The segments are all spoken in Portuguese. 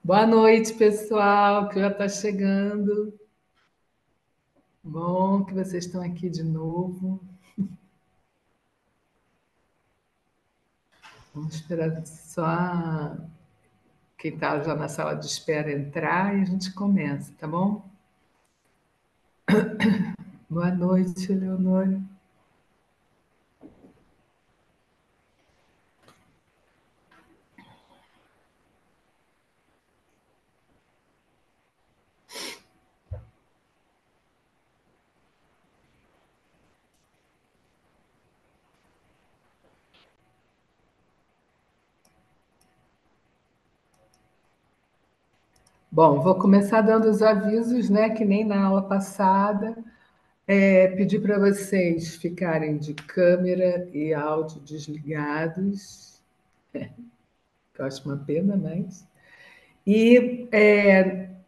Boa noite, pessoal, que já está chegando. Bom que vocês estão aqui de novo. Vamos esperar só quem está já na sala de espera entrar e a gente começa, tá bom? Boa noite, Leonor. Bom, vou começar dando os avisos, né? Que nem na aula passada. Pedir para vocês ficarem de câmera e áudio desligados, que eu acho uma pena, mas.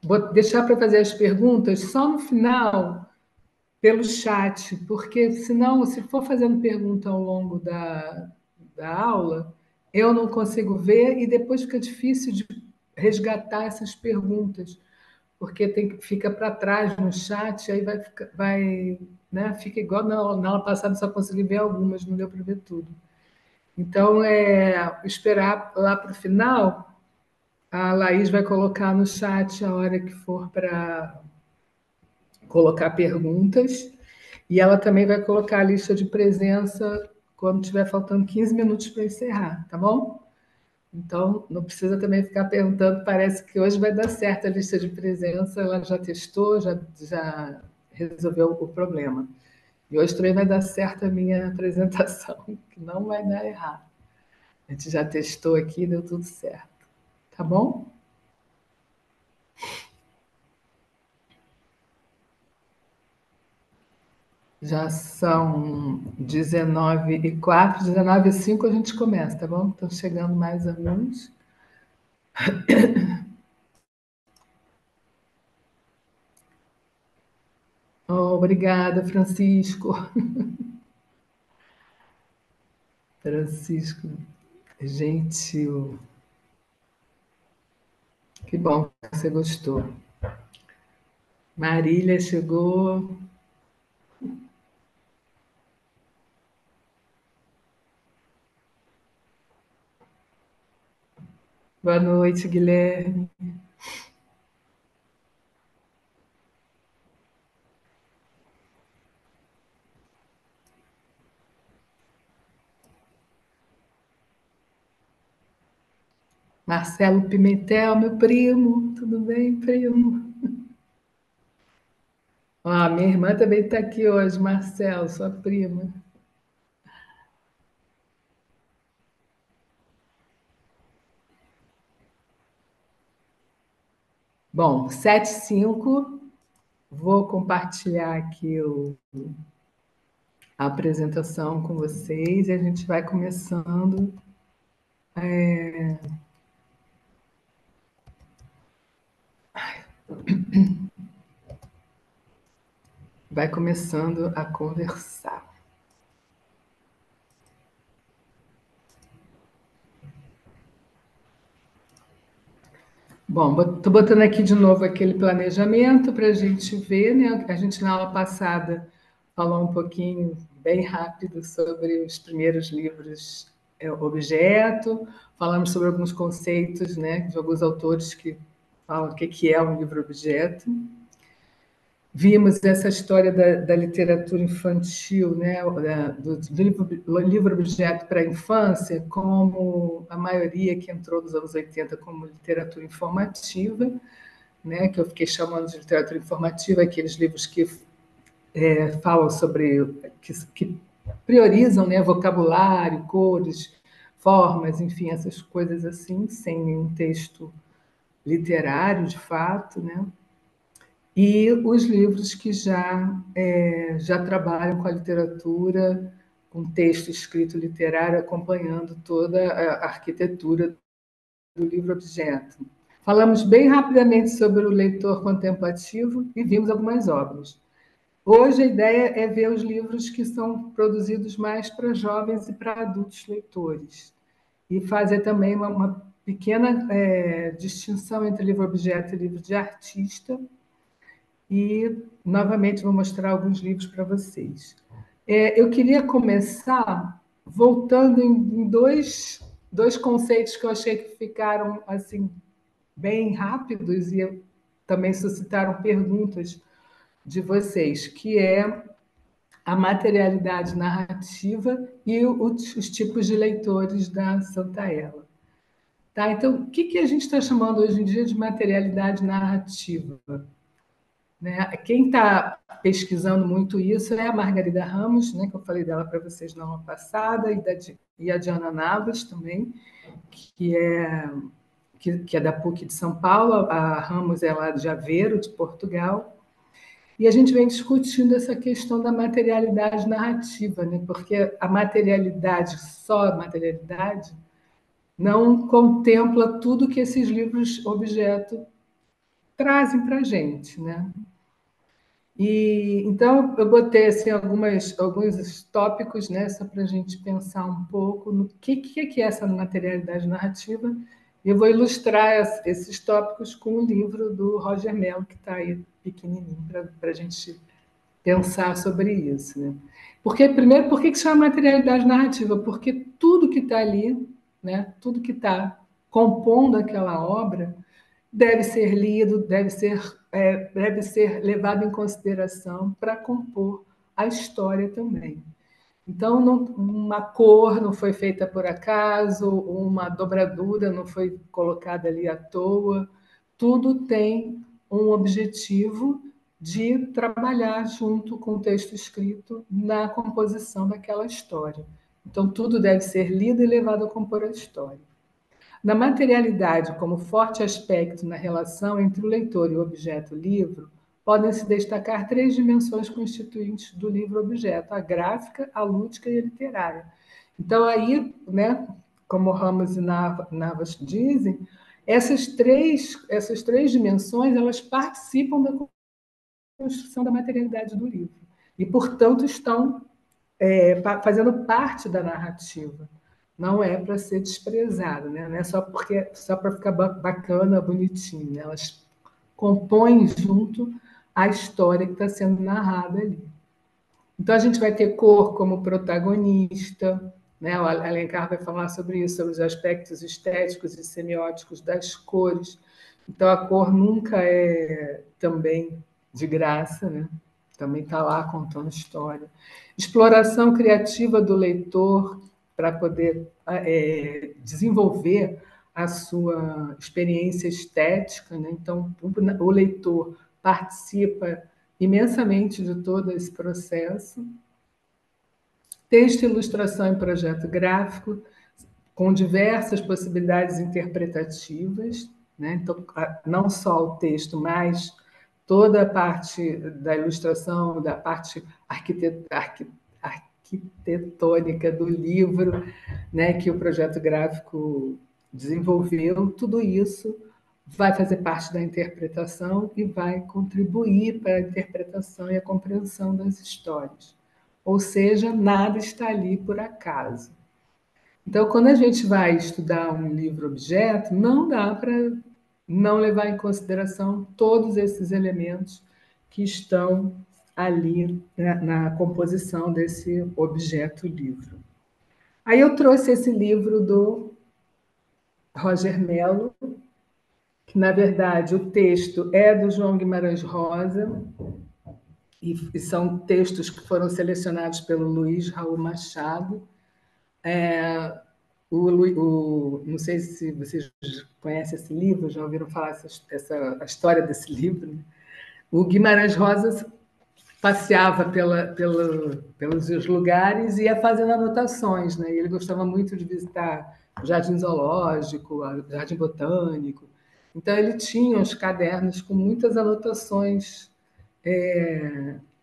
Vou deixar para fazer as perguntas só no final, pelo chat, porque senão, se for fazendo pergunta ao longo da aula, eu não consigo ver e depois fica difícil de resgatar essas perguntas, porque fica para trás no chat, aí né, fica igual na aula passada, só consegui ver algumas, não deu para ver tudo. Então, esperar lá para o final, a Laís vai colocar no chat a hora que for para colocar perguntas, e ela também vai colocar a lista de presença quando tiver faltando 15 minutos para encerrar, tá bom? Então, não precisa também ficar perguntando, parece que hoje vai dar certo a lista de presença, ela já testou, já resolveu o problema. E hoje também vai dar certo a minha apresentação, que não vai dar errado. A gente já testou aqui, deu tudo certo. Tá bom? Já são 19h04, 19h05 a gente começa, tá bom? Estão chegando mais alunos. Oh, obrigada, Francisco. Francisco, gentil. Que bom que você gostou. Marília chegou. Boa noite, Guilherme. Marcelo Pimentel, meu primo. Tudo bem, primo? Ah, minha irmã também está aqui hoje, Marcelo, sua prima. Bom, 7h05, vou compartilhar aqui a apresentação com vocês e a gente vai começando. Vai começando a conversar. Bom, estou botando aqui de novo aquele planejamento para a gente ver, né? A gente na aula passada falou um pouquinho, bem rápido, sobre os primeiros livros objeto, falamos sobre alguns conceitos, né, de alguns autores que falam o que é um livro objeto. Vimos essa história da literatura infantil, né, do livro objeto para a infância, como a maioria que entrou nos anos 80 como literatura informativa, né, que eu fiquei chamando de literatura informativa, aqueles livros que falam sobre, que priorizam, né, vocabulário, cores, formas, enfim, essas coisas assim, sem nenhum texto literário de fato, né? E os livros que já trabalham com a literatura, com texto escrito literário, acompanhando toda a arquitetura do livro-objeto. Falamos bem rapidamente sobre o leitor contemplativo e vimos algumas obras. Hoje a ideia é ver os livros que são produzidos mais para jovens e para adultos leitores. E fazer também uma pequena distinção entre livro-objeto e livro de artista, e, novamente, vou mostrar alguns livros para vocês. Eu queria começar voltando em dois conceitos que eu achei que ficaram assim bem rápidos e também suscitaram perguntas de vocês, que é a materialidade narrativa e os tipos de leitores da Santaella. Tá? Então, o que a gente está chamando hoje em dia de materialidade narrativa? Né? Quem está pesquisando muito isso é a Margarida Ramos, né, que eu falei dela para vocês na aula passada, e a Diana Navas também, que é da PUC de São Paulo. A Ramos é lá de Aveiro, de Portugal. E a gente vem discutindo essa questão da materialidade narrativa, né? Porque a materialidade, só a materialidade, não contempla tudo que esses livros objeto trazem para a gente, né? E então eu botei assim alguns tópicos, né, só para a gente pensar um pouco no que é essa materialidade narrativa. E eu vou ilustrar esses tópicos com o livro do Roger Mello, que está aí pequenininho, para a gente pensar sobre isso, né? Porque, primeiro, por que se chama materialidade narrativa? Porque tudo que está ali, né, tudo que está compondo aquela obra, deve ser lido, deve ser levado em consideração para compor a história também. Então, uma cor não foi feita por acaso, uma dobradura não foi colocada ali à toa. Tudo tem um objetivo de trabalhar junto com o texto escrito na composição daquela história. Então, tudo deve ser lido e levado a compor a história. Na materialidade, como forte aspecto na relação entre o leitor e o objeto-livro, podem se destacar três dimensões constituintes do livro-objeto: a gráfica, a lúdica e a literária. Então, aí, né, como Ramos e Navas dizem, essas três dimensões, elas participam da construção da materialidade do livro e, portanto, estão fazendo parte da narrativa. Não é para ser desprezado, né? Não é só para ficar bacana, bonitinho, né? Elas compõem junto a história que está sendo narrada ali. Então a gente vai ter cor como protagonista, né? O Alencar vai falar sobre isso, sobre os aspectos estéticos e semióticos das cores. Então a cor nunca é também de graça, né? Também está lá contando história. Exploração criativa do leitor para poder desenvolver a sua experiência estética, né? Então o leitor participa imensamente de todo esse processo. Texto, ilustração e projeto gráfico, com diversas possibilidades interpretativas, né? Então, não só o texto, mas toda a parte da ilustração, da parte arquitetônica do livro, né, que o projeto gráfico desenvolveu, tudo isso vai fazer parte da interpretação e vai contribuir para a interpretação e a compreensão das histórias. Ou seja, nada está ali por acaso. Então, quando a gente vai estudar um livro-objeto, não dá para não levar em consideração todos esses elementos que estão ali, né, na composição desse objeto-livro. Aí eu trouxe esse livro do Roger Mello, que, na verdade, o texto é do João Guimarães Rosa, e são textos que foram selecionados pelo Luiz Raul Machado. Não sei se vocês conhecem esse livro, já ouviram falar a história desse livro, né? O Guimarães Rosa passeava pelos lugares e ia fazendo anotações, né? Ele gostava muito de visitar o Jardim Zoológico, o Jardim Botânico. Então, ele tinha os cadernos com muitas anotações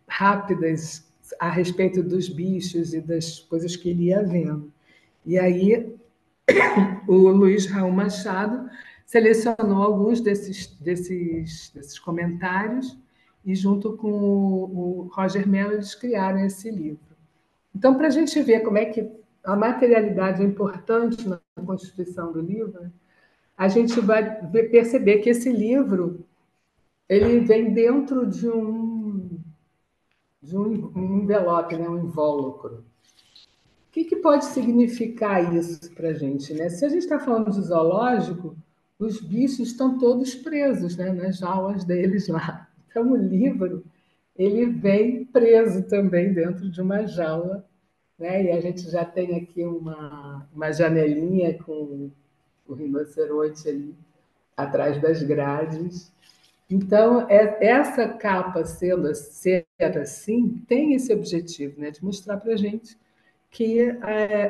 rápidas a respeito dos bichos e das coisas que ele ia vendo. E aí, o Luiz Raul Machado selecionou alguns desses comentários e, junto com o Roger Mello, eles criaram esse livro. Então, para a gente ver como é que a materialidade é importante na constituição do livro, a gente vai perceber que esse livro ele vem dentro de um envelope, né? Um invólucro. O que pode significar isso para a gente, né? Se a gente está falando de zoológico, os bichos estão todos presos, né? Nas jaulas deles lá. Então, o livro ele vem preso também dentro de uma jaula, né? E a gente já tem aqui uma janelinha com o rinoceronte ali atrás das grades. Então, essa capa ser assim, tem esse objetivo, né? De mostrar para a gente que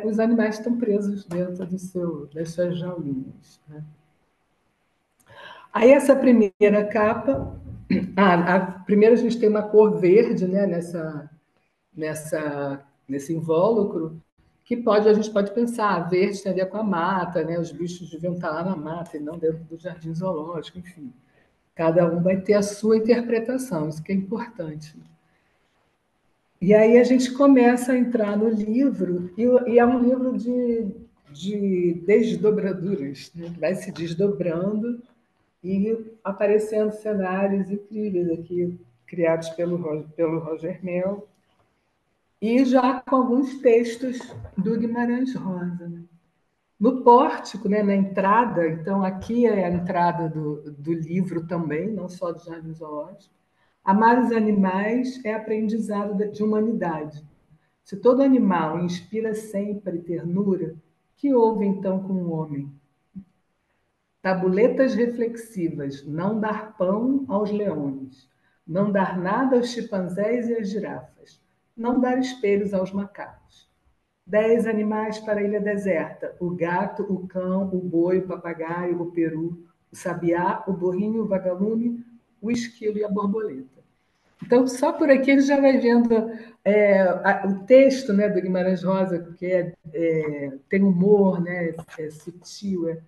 os animais estão presos dentro das suas jaulinhas, né? Aí essa primeira capa, primeiro a gente tem uma cor verde, né, nesse invólucro, que a gente pode pensar, verde tem a ver com a mata, né? Os bichos deviam estar lá na mata e não dentro do jardim zoológico, enfim. Cada um vai ter a sua interpretação, isso que é importante. E aí a gente começa a entrar no livro, e é um livro de desdobraduras, né? Vai se desdobrando e aparecendo cenários incríveis aqui, criados pelo Roger Mel, e já com alguns textos do Guimarães Rosa, né? No pórtico, né, na entrada, então aqui é a entrada do livro também, não só do Jardim Zoológico. Amar os animais é aprendizado de humanidade. Se todo animal inspira sempre ternura, que houve então com o homem? Tabuletas reflexivas, não dar pão aos leões, não dar nada aos chimpanzés e às girafas, não dar espelhos aos macacos. 10 animais para a ilha deserta: o gato, o cão, o boi, o papagaio, o peru, o sabiá, o borrinho, o vagalume, o esquilo e a borboleta. Então, só por aqui ele já vai vendo o texto, né, do Guimarães Rosa, que tem humor, né, é sutil, é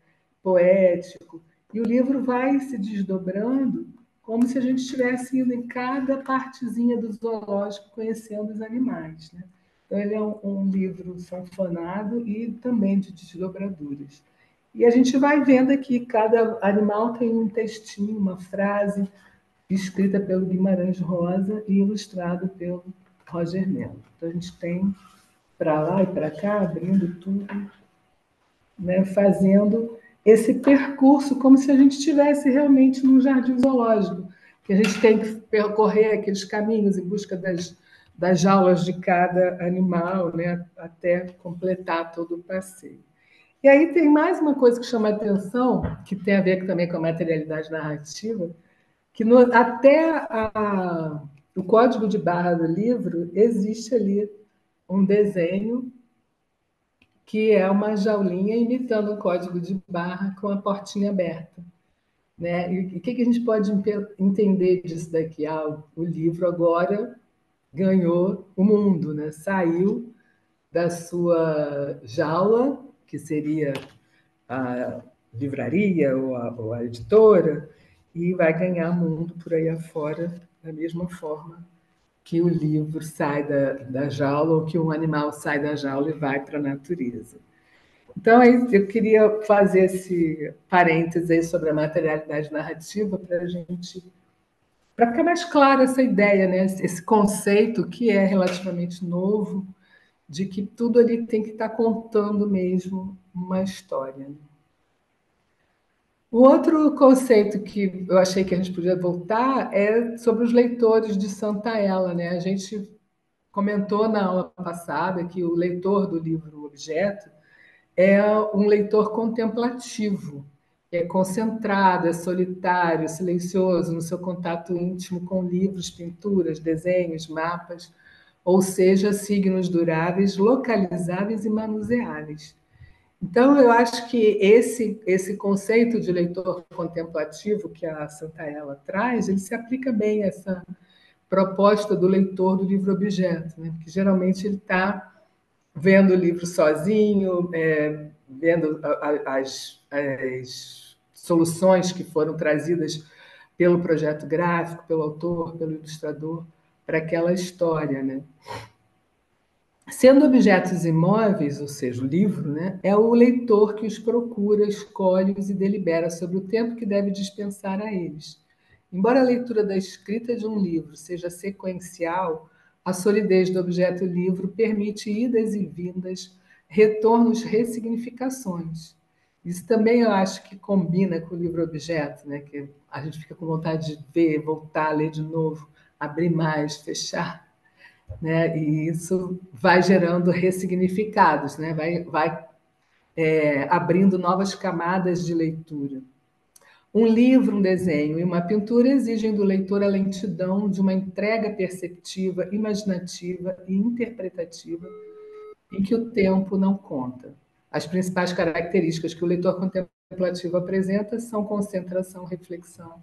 poético, e o livro vai se desdobrando como se a gente estivesse indo em cada partezinha do zoológico conhecendo os animais, né? Então, ele é um livro sanfonado e também de desdobraduras. E a gente vai vendo aqui, cada animal tem um textinho, uma frase, escrita pelo Guimarães Rosa e ilustrado pelo Roger Mello. Então, a gente tem para lá e para cá, abrindo tudo, né, fazendo esse percurso como se a gente estivesse realmente num jardim zoológico, que a gente tem que percorrer aqueles caminhos em busca das jaulas de cada animal, né, até completar todo o passeio. E aí tem mais uma coisa que chama a atenção, que tem a ver também com a materialidade narrativa, que até o código de barra do livro existe ali um desenho que é uma jaulinha imitando o código de barra com a portinha aberta, né? E o que a gente pode entender disso daqui? O livro agora ganhou o mundo, né? Saiu da sua jaula, que seria a livraria ou a editora, e vai ganhar mundo por aí afora da mesma forma que o livro sai da jaula ou que um animal sai da jaula e vai para a natureza. Então, eu queria fazer esse parêntese aí sobre a materialidade narrativa para ficar mais clara essa ideia, né? Esse conceito que é relativamente novo, de que tudo ali tem que estar contando mesmo uma história. O outro conceito que eu achei que a gente podia voltar é sobre os leitores de Santa Ela, né? A gente comentou na aula passada que o leitor do livro Objeto é um leitor contemplativo, é concentrado, é solitário, silencioso no seu contato íntimo com livros, pinturas, desenhos, mapas, ou seja, signos duráveis, localizáveis e manuseáveis. Então, eu acho que esse conceito de leitor contemplativo que a Santa Ela traz, ele se aplica bem a essa proposta do leitor do livro-objeto, né? Porque geralmente ele está vendo o livro sozinho, vendo as soluções que foram trazidas pelo projeto gráfico, pelo autor, pelo ilustrador, para aquela história, né? Sendo objetos imóveis, ou seja, o livro, né, é o leitor que os procura, escolhe-os e delibera sobre o tempo que deve dispensar a eles. Embora a leitura da escrita de um livro seja sequencial, a solidez do objeto livro permite idas e vindas, retornos, ressignificações. Isso também eu acho que combina com o livro-objeto, né? Que a gente fica com vontade de ver, voltar, ler de novo, abrir mais, fechar, né? E isso vai gerando ressignificados, né? Vai abrindo novas camadas de leitura. Um livro, um desenho e uma pintura exigem do leitor a lentidão de uma entrega perceptiva, imaginativa e interpretativa em que o tempo não conta. As principais características que o leitor contemplativo apresenta são concentração, reflexão,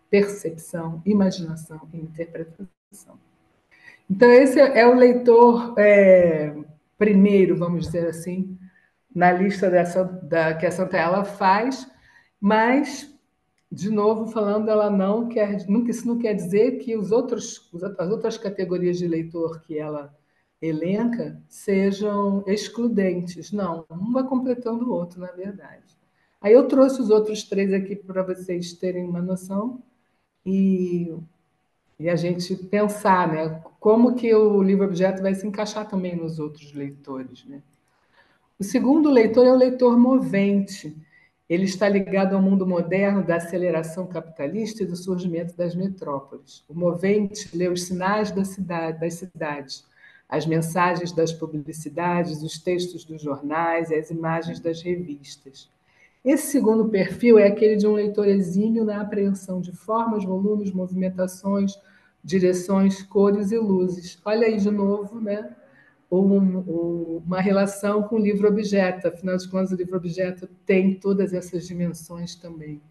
percepção, imaginação e interpretação. Então, esse é o leitor primeiro, vamos dizer assim, na lista que a Santella faz, mas, de novo, falando, ela não quer, isso não quer dizer que as outras categorias de leitor que ela elenca sejam excludentes. Não, um vai completando o outro, na verdade. Aí eu trouxe os outros três aqui para vocês terem uma noção e a gente pensar, né, como que o livro-objeto vai se encaixar também nos outros leitores, né? O segundo leitor é o leitor movente. Ele está ligado ao mundo moderno da aceleração capitalista e do surgimento das metrópoles. O movente lê os sinais das cidades, as mensagens das publicidades, os textos dos jornais e as imagens das revistas. Esse segundo perfil é aquele de um leitor exímio na apreensão de formas, volumes, movimentações, direções, cores e luzes. Olha aí de novo, né? Uma relação com o livro-objeto. Afinal de contas, o livro-objeto tem todas essas dimensões também.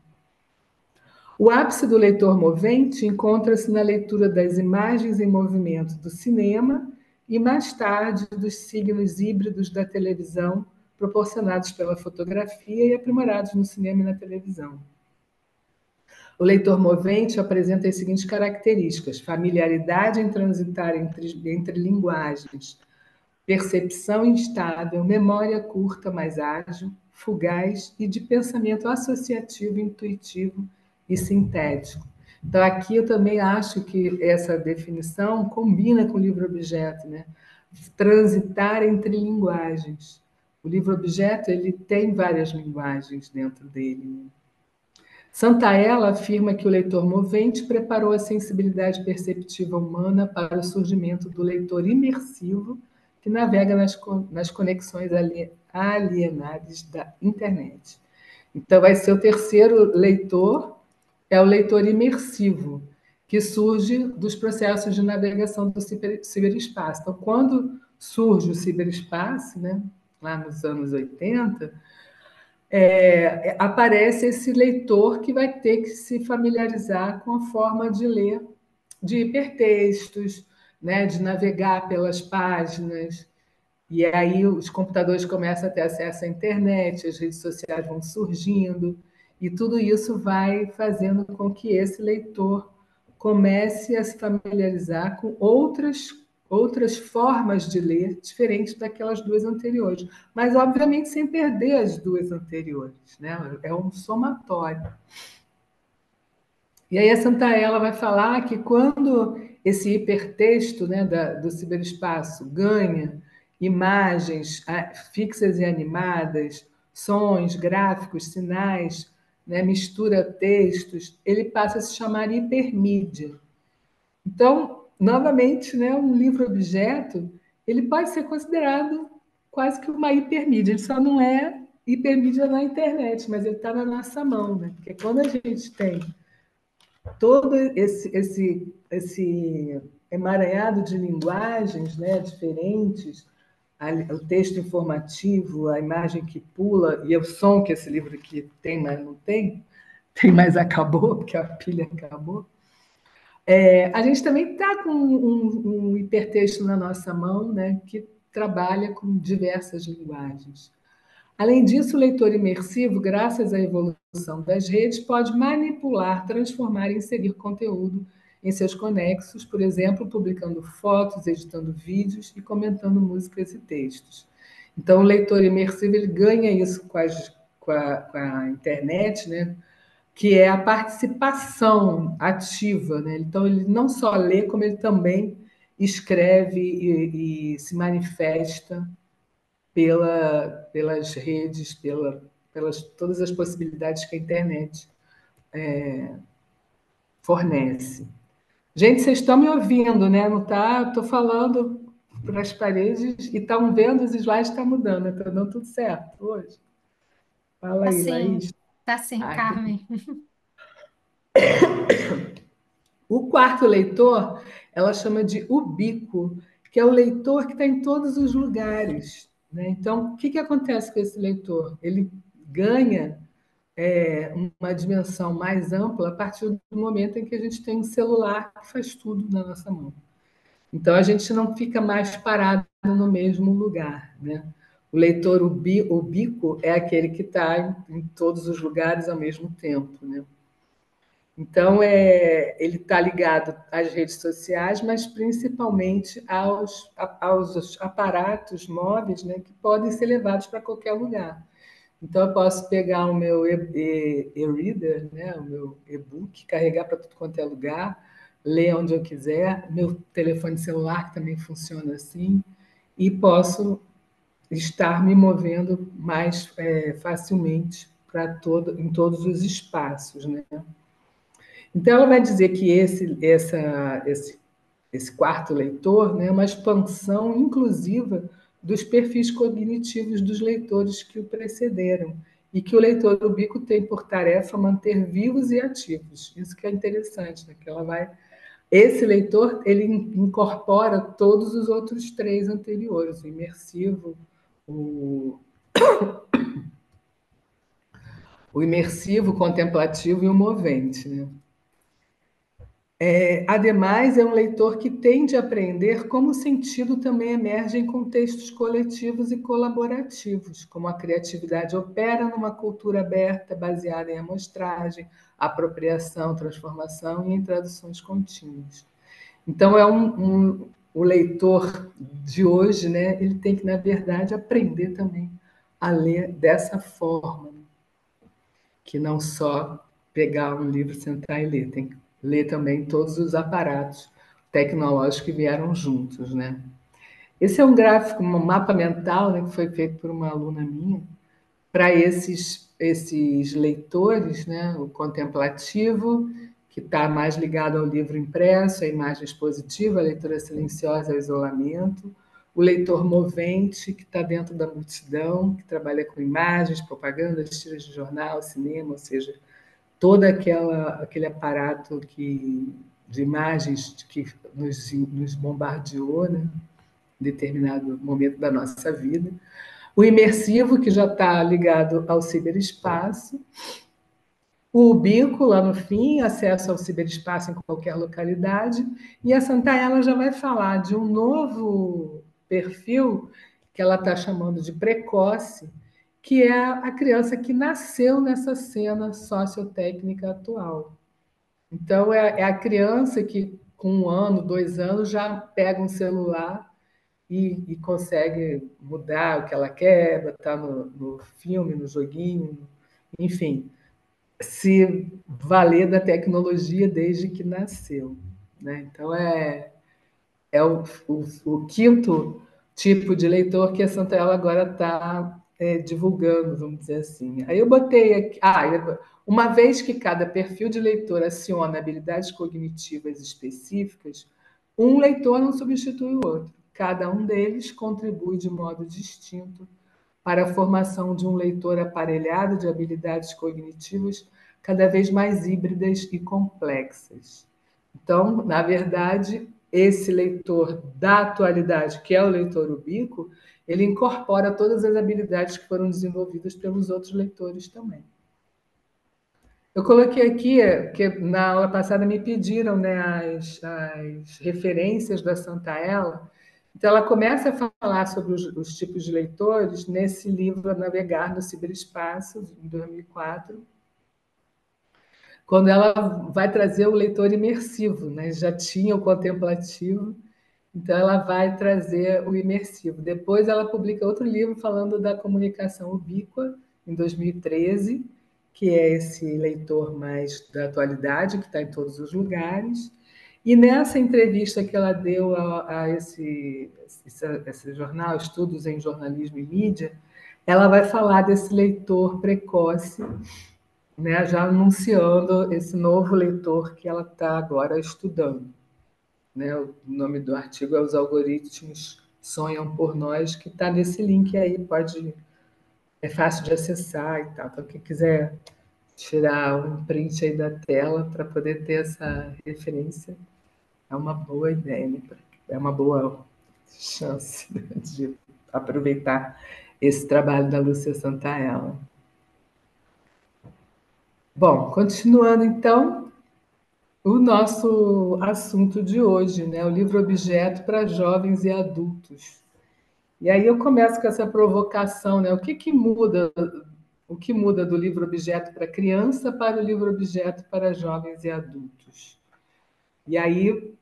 O ápice do leitor movente encontra-se na leitura das imagens em movimento do cinema e, mais tarde, dos signos híbridos da televisão, proporcionados pela fotografia e aprimorados no cinema e na televisão. O leitor movente apresenta as seguintes características: familiaridade em transitar entre linguagens, percepção instável, memória curta, mais ágil, fugaz e de pensamento associativo, intuitivo e sintético. Então, aqui eu também acho que essa definição combina com o livro-objeto, né? Transitar entre linguagens. O livro-objeto ele tem várias linguagens dentro dele, né? Santaella afirma que o leitor movente preparou a sensibilidade perceptiva humana para o surgimento do leitor imersivo que navega nas conexões alienares da internet. Então, vai ser o terceiro leitor, é o leitor imersivo, que surge dos processos de navegação do ciberespaço. Então, quando surge o ciberespaço, né, lá nos anos 80, aparece esse leitor que vai ter que se familiarizar com a forma de ler de hipertextos, né, de navegar pelas páginas. E aí os computadores começam a ter acesso à internet, as redes sociais vão surgindo, e tudo isso vai fazendo com que esse leitor comece a se familiarizar com outras formas de ler, diferentes daquelas duas anteriores. Mas, obviamente, sem perder as duas anteriores, né? É um somatório. E aí a Santaella vai falar que quando esse hipertexto, né, do ciberespaço ganha imagens fixas e animadas, sons, gráficos, sinais, né, mistura textos, ele passa a se chamar hipermídia. Então, novamente, né, um livro-objeto ele pode ser considerado quase que uma hipermídia. Ele só não é hipermídia na internet, mas ele está na nossa mão, né? Porque quando a gente tem todo esse emaranhado de linguagens, né, diferentes, o texto informativo, a imagem que pula e o som que esse livro aqui tem, mas não tem, mas acabou, porque a pilha acabou. A gente também está com um hipertexto na nossa mão, né, que trabalha com diversas linguagens. Além disso, o leitor imersivo, graças à evolução das redes, pode manipular, transformar e inserir conteúdo em seus conexos, por exemplo, publicando fotos, editando vídeos e comentando músicas e textos. Então, o leitor imersivo ele ganha isso com a internet, né? Que é a participação ativa, né? Então, ele não só lê, como ele também escreve e se manifesta pelas redes, pelas todas as possibilidades que a internet fornece. Gente, vocês estão me ouvindo, né? Não tá? Estou falando para as paredes e estão vendo os slides, está mudando, está dando tudo certo hoje. Fala aí, Laís. Tá sim, Ah, que Carmen. O quarto leitor, ela chama de ubíquo, que é o leitor que está em todos os lugares, né? Então, o que acontece com esse leitor? Ele ganha uma dimensão mais ampla a partir do momento em que a gente tem um celular que faz tudo na nossa mão. Então, a gente não fica mais parado no mesmo lugar, né? O leitor ubíquo é aquele que está em todos os lugares ao mesmo tempo, né? Então, ele está ligado às redes sociais, mas principalmente aos aparatos móveis, né, que podem ser levados para qualquer lugar. Então, eu posso pegar o meu e-reader, né, o meu e-book, carregar para tudo quanto é lugar, ler onde eu quiser, meu telefone celular, que também funciona assim, e posso estar me movendo mais facilmente em todos os espaços, né? Então, ela vai dizer que esse quarto leitor, né, é uma expansão inclusiva dos perfis cognitivos dos leitores que o precederam, e que o leitor ubíquo tem por tarefa manter vivos e ativos. Isso que é interessante, né? Que esse leitor ele incorpora todos os outros três anteriores, o imersivo, o, o imersivo, o contemplativo e o movente, né? Ademais, é um leitor que tende a aprender como o sentido também emerge em contextos coletivos e colaborativos, como a criatividade opera numa cultura aberta, baseada em amostragem, apropriação, transformação e em traduções contínuas. Então, o leitor de hoje, né, ele tem que, na verdade, aprender também a ler dessa forma, que não só pegar um livro, sentar e ler, tem que ler também todos os aparatos tecnológicos que vieram juntos, né? Esse é um gráfico, um mapa mental, né, que foi feito por uma aluna minha, para esses leitores, né? O contemplativo, que está mais ligado ao livro impresso, à imagem expositiva, à leitura silenciosa, ao isolamento. O leitor movente, que está dentro da multidão, que trabalha com imagens, propagandas, tiras de jornal, cinema, ou seja, todo aquele aparato de imagens que nos bombardeou, né, em determinado momento da nossa vida. O imersivo, que já está ligado ao ciberespaço. O Ubico, lá no fim, acesso ao ciberespaço em qualquer localidade. E a Santaella já vai falar de um novo perfil, que ela está chamando de precoce, que é a criança que nasceu nessa cena sociotécnica atual. Então, é a criança que, com 1 ano, 2 anos, já pega um celular e consegue mudar o que ela quer, botar no filme, no joguinho, enfim, se valer da tecnologia desde que nasceu, né? Então, o quinto tipo de leitor que a Santaella agora está divulgando, vamos dizer assim. Aí eu botei aqui. Uma vez que cada perfil de leitor aciona habilidades cognitivas específicas, um leitor não substitui o outro. Cada um deles contribui de modo distinto para a formação de um leitor aparelhado de habilidades cognitivas cada vez mais híbridas e complexas. Então, na verdade, esse leitor da atualidade, que é o leitor ubíquo, ele incorpora todas as habilidades que foram desenvolvidas pelos outros leitores também. Eu coloquei aqui, que na aula passada me pediram, né, as referências da Santaella. Então, ela começa a falar sobre os tipos de leitores nesse livro, A Navegar no Ciberespaço, em 2004, quando ela vai trazer o leitor imersivo, né? Já tinha o contemplativo, então ela vai trazer o imersivo. Depois ela publica outro livro falando da comunicação ubíqua, em 2013, que é esse leitor mais da atualidade, que está em todos os lugares. E nessa entrevista que ela deu a esse jornal, Estudos em Jornalismo e Mídia, ela vai falar desse leitor precoce, né, já anunciando esse novo leitor que ela está agora estudando. Né? O nome do artigo é Os Algoritmos Sonham por Nós, que está nesse link aí, é fácil de acessar e tal. Então, quem quiser tirar um print aí da tela para poder ter essa referência, é uma boa ideia, né? É uma boa chance de aproveitar esse trabalho da Lúcia Santaella. Bom, continuando então, o nosso assunto de hoje, né? O livro objeto para jovens e adultos. E aí eu começo com essa provocação, né? O que muda do livro objeto para criança para o livro objeto para jovens e adultos? E aí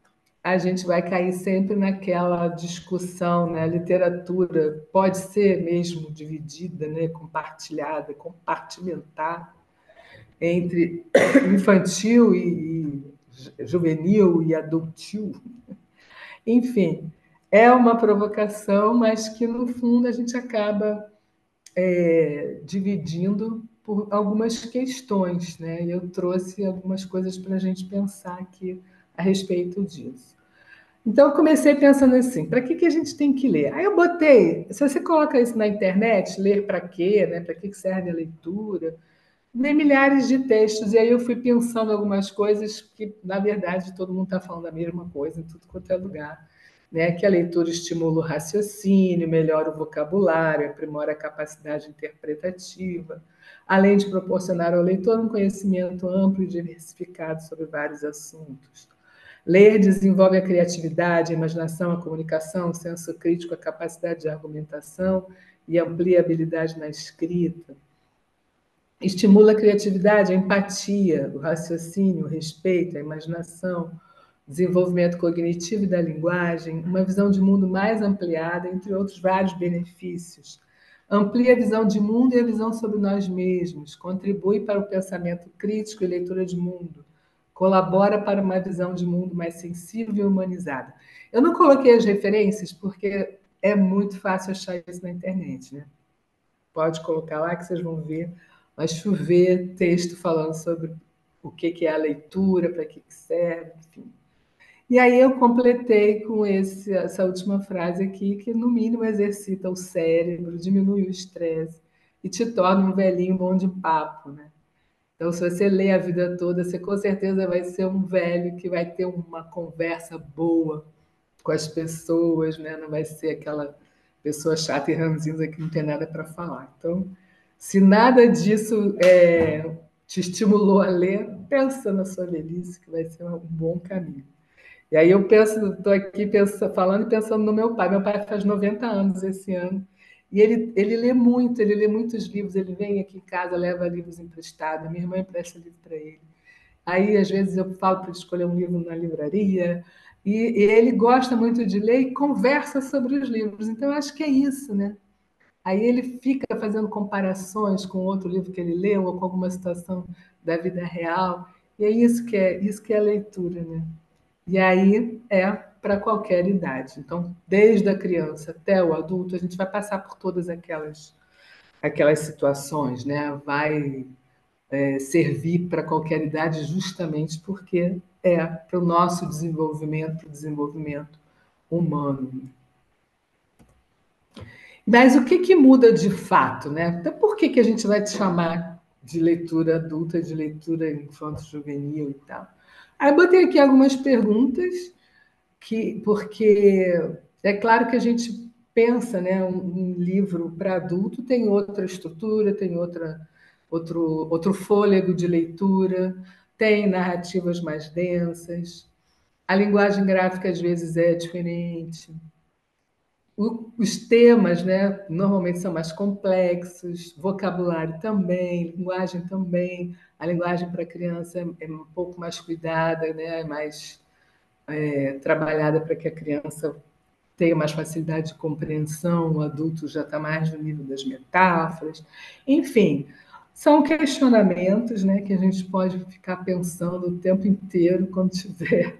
a gente vai cair sempre naquela discussão, né? A literatura pode ser mesmo dividida, né? Compartilhada, compartimentar entre infantil e juvenil e adultil. Enfim, é uma provocação, mas que no fundo a gente acaba dividindo por algumas questões, né? E eu trouxe algumas coisas para a gente pensar aqui a respeito disso. Então, eu comecei pensando assim: para que a gente tem que ler? Aí eu botei, se você coloca isso na internet, ler para quê, né? Para que serve a leitura? Vem milhares de textos, e aí eu fui pensando algumas coisas que, na verdade, todo mundo está falando a mesma coisa em tudo quanto é lugar. Né? Que a leitura estimula o raciocínio, melhora o vocabulário, aprimora a capacidade interpretativa, além de proporcionar ao leitor um conhecimento amplo e diversificado sobre vários assuntos. Ler desenvolve a criatividade, a imaginação, a comunicação, o senso crítico, a capacidade de argumentação e amplia a habilidade na escrita. Estimula a criatividade, a empatia, o raciocínio, o respeito, a imaginação, desenvolvimento cognitivo e da linguagem, uma visão de mundo mais ampliada, entre outros vários benefícios. Amplia a visão de mundo e a visão sobre nós mesmos, contribui para o pensamento crítico e leitura de mundo, colabora para uma visão de mundo mais sensível e humanizada. Eu não coloquei as referências porque é muito fácil achar isso na internet, né? Pode colocar lá que vocês vão ver, vai chover texto falando sobre o que é a leitura, para que serve, enfim. E aí eu completei com essa última frase aqui, que no mínimo exercita o cérebro, diminui o estresse e te torna um velhinho bom de papo, né? Então, se você lê a vida toda, você com certeza vai ser um velho que vai ter uma conversa boa com as pessoas, né? Não vai ser aquela pessoa chata e ranzinza que não tem nada para falar. Então, se nada disso te estimulou a ler, pensa na sua velhice, que vai ser um bom caminho. E aí eu penso, estou aqui falando e pensando no meu pai. Meu pai faz 90 anos esse ano. E ele lê muito, ele lê muitos livros. Ele vem aqui em casa, leva livros emprestados. Minha irmã empresta livro para ele. Aí, às vezes, eu falo para ele escolher um livro na livraria. E ele gosta muito de ler e conversa sobre os livros. Então, eu acho que é isso, né? Aí ele fica fazendo comparações com outro livro que ele leu ou com alguma situação da vida real. E é isso que é a leitura, né? E aí é para qualquer idade. Então, desde a criança até o adulto, a gente vai passar por todas aquelas situações, né? Vai servir para qualquer idade justamente porque é para o nosso desenvolvimento, para o desenvolvimento humano. Mas o que muda de fato, né? Então, por que a gente vai te chamar de leitura adulta, de leitura infanto-juvenil e tal? Aí eu botei aqui algumas perguntas porque é claro que a gente pensa, né, um livro para adulto tem outra estrutura, tem outro fôlego de leitura, tem narrativas mais densas, a linguagem gráfica às vezes é diferente. os temas, né, normalmente são mais complexos, vocabulário também, linguagem também. A linguagem para criança é um pouco mais cuidada, né, é mais trabalhada para que a criança tenha mais facilidade de compreensão, o adulto já está mais no nível das metáforas. Enfim, são questionamentos, né, que a gente pode ficar pensando o tempo inteiro quando tiver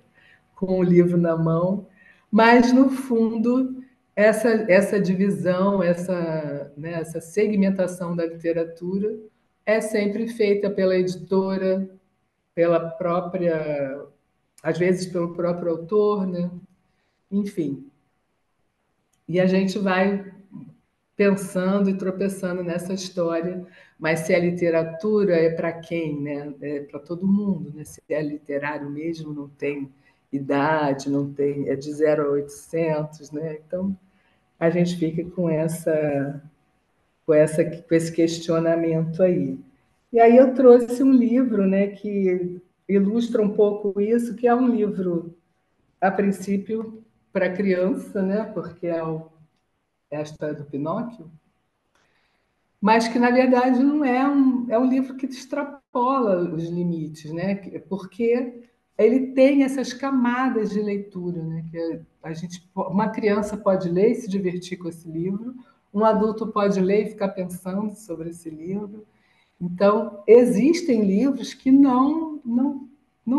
com o livro na mão, mas, no fundo, essa divisão, essa segmentação da literatura é sempre feita pela editora, pela própria, às vezes pelo próprio autor, né? Enfim. E a gente vai pensando e tropeçando nessa história, mas se a literatura é para quem, né? É para todo mundo, né? Se é literário mesmo, não tem idade, não tem, é de 0 a 800, né? Então a gente fica com esse questionamento aí. E aí eu trouxe um livro, né, que ilustra um pouco isso, que é um livro a princípio para criança, né? Porque é a história do Pinóquio, mas que na verdade não é um livro que extrapola os limites, né? Porque ele tem essas camadas de leitura, né? Que uma criança pode ler e se divertir com esse livro, um adulto pode ler e ficar pensando sobre esse livro. Então, existem livros que não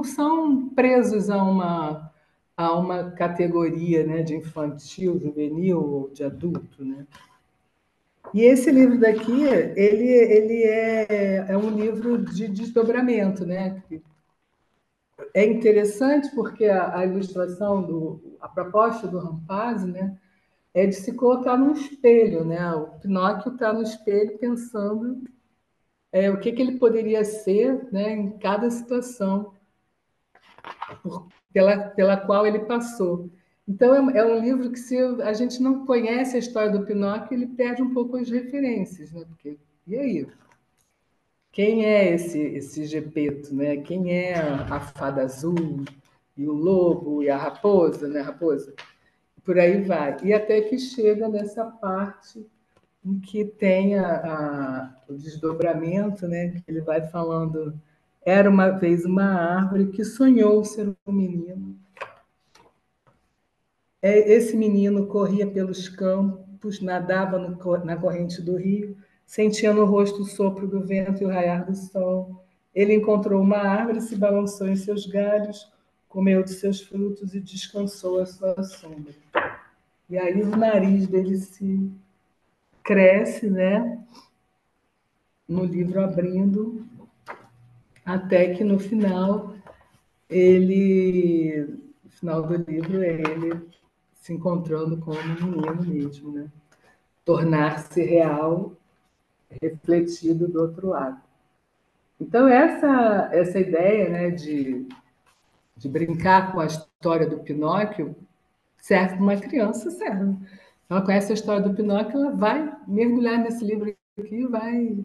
são presos a uma categoria, né, de infantil, juvenil ou de adulto, né? E esse livro daqui, ele é um livro de desdobramento, né? É interessante porque a ilustração, a proposta do Rampazzi, né, é de se colocar num espelho, né? O Pinóquio está no espelho pensando o que ele poderia ser, né, em cada situação pela qual ele passou. Então, é um livro que, se a gente não conhece a história do Pinóquio, ele perde um pouco as referências, né? Porque, e aí? Quem é esse Gepeto, né? Quem é a fada azul e o lobo e a raposa, né? Raposa. Por aí vai. E até que chega nessa parte em que tem o desdobramento, né? Que ele vai falando. Era uma vez uma árvore que sonhou ser um menino. Esse menino corria pelos campos, nadava na corrente do rio, sentia no rosto o sopro do vento e o raiar do sol. Ele encontrou uma árvore, se balançou em seus galhos, comeu de seus frutos e descansou à sua sombra. E aí o nariz dele se cresce, né? No livro abrindo, até que no final o final do livro é ele se encontrando com o menino mesmo, né? Tornar-se real, refletido do outro lado. Então, essa ideia, né, de brincar com a história do Pinóquio serve para uma criança, serve. Ela conhece a história do Pinóquio, ela vai mergulhar nesse livro aqui e vai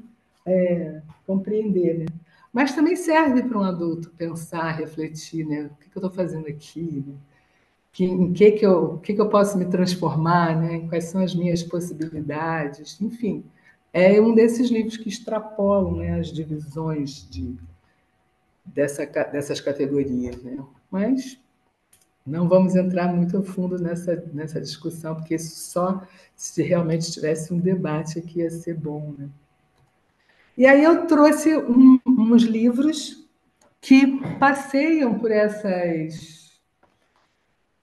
compreender, né? Mas também serve para um adulto pensar, refletir, né? O que eu estou fazendo aqui? Né? O que eu posso me transformar, né? Quais são as minhas possibilidades? Enfim, é um desses livros que extrapolam, né, as divisões dessas categorias, né? Mas não vamos entrar muito a fundo nessa discussão, porque isso só se realmente tivesse um debate aqui ia ser bom, né? E aí eu trouxe uns livros que passeiam por essas,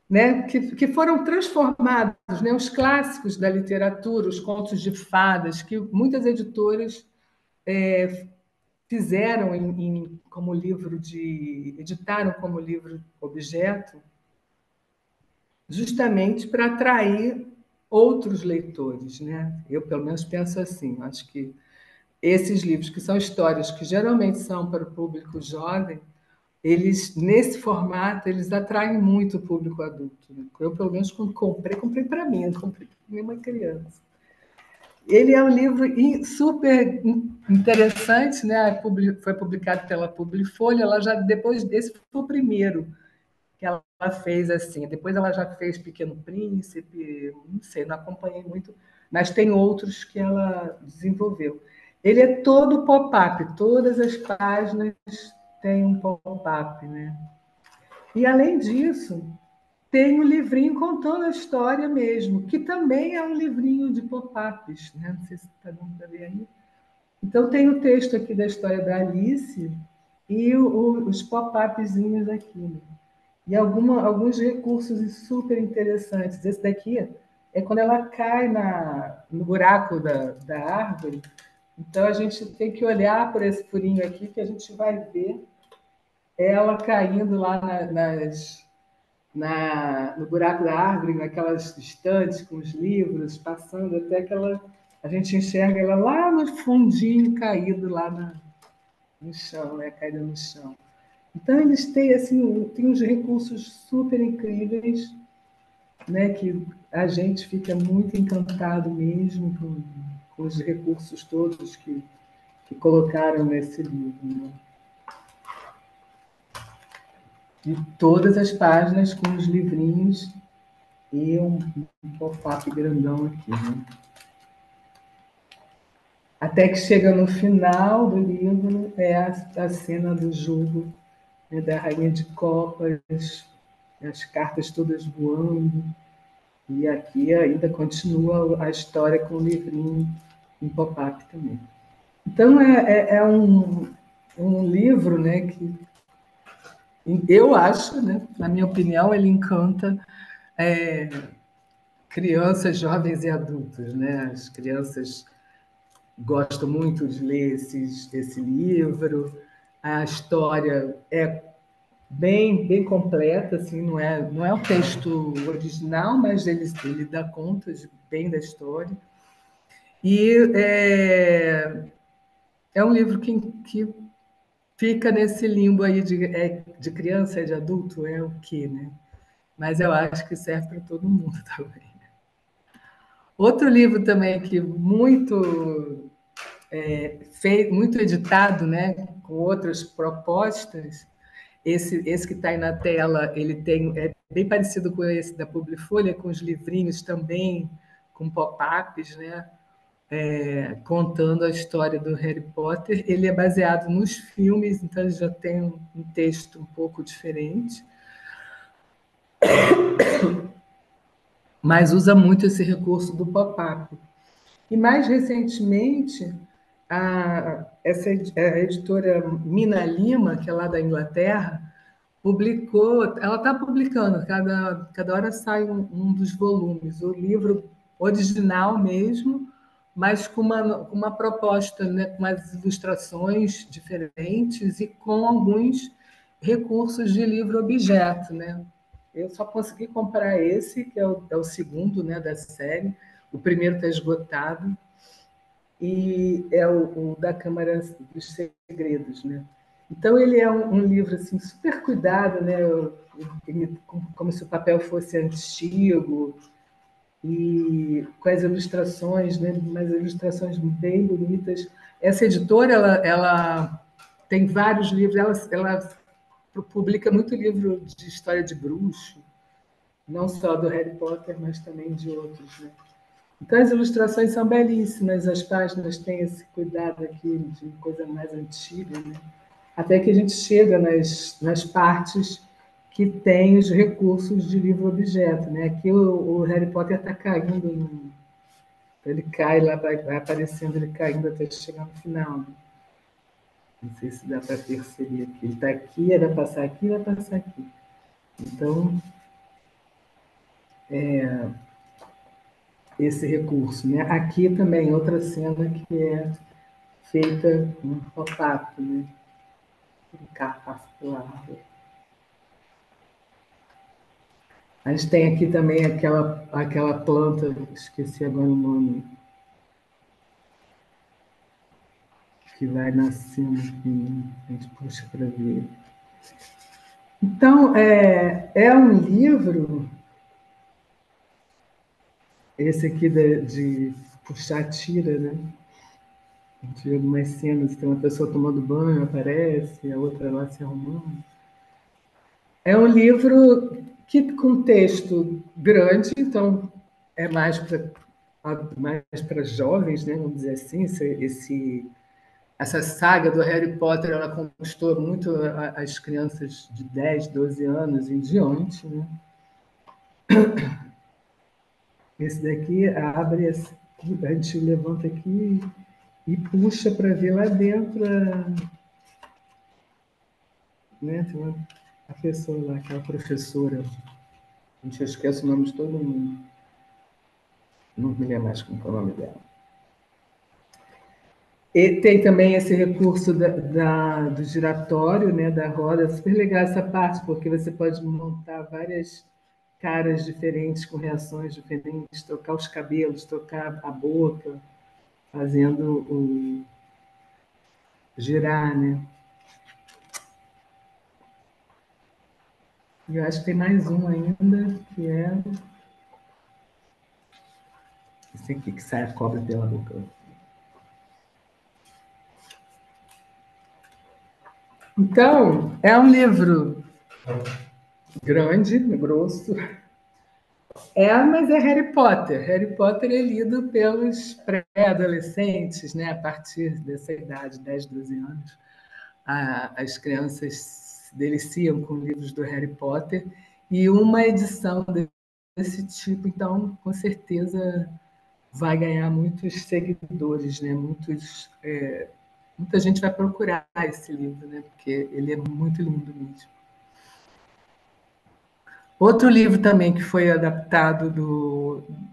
né, que foram transformados, né, os clássicos da literatura, os contos de fadas, que muitas editoras fizeram como editaram como livro objeto, justamente para atrair outros leitores, né? Eu, pelo menos, penso assim. Acho que esses livros, que são histórias que geralmente são para o público jovem, eles, nesse formato, eles atraem muito o público adulto. Né? Eu, pelo menos, quando comprei para mim, não comprei para nenhuma criança. Ele é um livro super interessante, né? Foi publicado pela Publifolha. Ela já depois desse foi o primeiro que ela fez assim. Depois ela já fez Pequeno Príncipe, não sei, não acompanhei muito, mas tem outros que ela desenvolveu. Ele é todo pop-up, todas as páginas têm um pop-up, né? E além disso, tem o livrinho contando a história mesmo, que também é um livrinho de pop-ups, né? Não sei se está dando para ver aí. Então, tem o texto aqui da história da Alice e os pop-upzinhos aqui, né? E alguns recursos super interessantes. Esse daqui é quando ela cai no buraco da árvore. Então, a gente tem que olhar por esse furinho aqui, que a gente vai ver ela caindo lá no buraco da árvore, naquelas estantes com os livros, passando até que a gente enxerga ela lá no fundinho, caído lá no chão, né? Caída no chão. Então, eles têm, assim, têm uns recursos super incríveis, né? Que a gente fica muito encantado mesmo com os recursos todos que colocaram nesse livro, né? De todas as páginas com os livrinhos e um pop-up grandão aqui, né? Até que chega no final do livro, é a cena do jogo, né, da Rainha de Copas, as cartas todas voando, e aqui ainda continua a história com o livrinho em pop-up também. Então, é um livro, né, que eu acho, né, na minha opinião, ele encanta crianças, jovens e adultos. Né? As crianças gostam muito de ler esse livro, a história é bem completa, assim, não é o texto original, mas ele dá conta bem da história. E é um livro que fica nesse limbo aí de criança, de adulto, é o quê, né? Mas eu acho que serve para todo mundo também. Outro livro também que muito editado, né, com outras propostas. Esse que está aí na tela, é bem parecido com esse da Publifolha, com os livrinhos também, com pop-ups, né? Contando a história do Harry Potter. Ele é baseado nos filmes, então ele já tem um texto um pouco diferente, mas usa muito esse recurso do pop-up. E mais recentemente, a editora Mina Lima, que é lá da Inglaterra, ela está publicando, cada hora sai um dos volumes, o livro original mesmo, mas com uma proposta, né, com umas ilustrações diferentes e com alguns recursos de livro-objeto. Né? Eu só consegui comprar esse, que é o segundo, né, da série, o primeiro está esgotado, e é o da Câmara dos Segredos, né? Então ele é um livro assim super cuidado, né? Como se o papel fosse antigo e com as ilustrações, né? Umas ilustrações bem bonitas. Essa editora ela tem vários livros, ela publica muito livro de história de bruxo, não só do Harry Potter, mas também de outros, né? Então, as ilustrações são belíssimas, as páginas têm esse cuidado aqui de coisa mais antiga, né? Até que a gente chega nas partes que tem os recursos de livro-objeto. Né? Aqui o Harry Potter está caindo, ele cai lá, vai aparecendo ele caindo até chegar no final. Né? Não sei se dá para perceber aqui. Ele está aqui, vai passar aqui, vai passar aqui. Então, esse recurso. Né? Aqui também, outra cena que é feita um pop-up, né? Um carro passa pela árvore. A gente tem aqui também aquela planta, esqueci agora o nome, que vai nascendo aqui, a gente puxa para ver. Então, é um livro, esse aqui de puxar tira, né? A gente vê algumas cenas, tem uma pessoa tomando banho, aparece, a outra lá se arrumando. É um livro que com texto grande, então é mais para jovens, né, vamos dizer assim. Essa saga do Harry Potter, ela conquistou muito as crianças de 10, 12 anos em diante, né? Esse daqui abre, a gente levanta aqui e puxa para ver lá dentro, né? Tem a pessoa lá, aquela professora, a gente esquece o nome de todo mundo, não me lembro mais como é o nome dela. E tem também esse recurso do giratório, né, da roda. É super legal essa parte, porque você pode montar várias caras diferentes, com reações diferentes, trocar os cabelos, trocar a boca, fazendo o girar, né? E eu acho que tem mais um ainda, que é esse aqui, que sai a cobra pela boca. Então, é um livro grande, grosso. Mas é Harry Potter. Harry Potter é lido pelos pré-adolescentes, né? A partir dessa idade, 10, 12 anos. As crianças se deliciam com livros do Harry Potter. E uma edição desse tipo, então, com certeza vai ganhar muitos seguidores, né? Muita gente vai procurar esse livro, né? Porque ele é muito lindo mesmo. Outro livro também que foi adaptado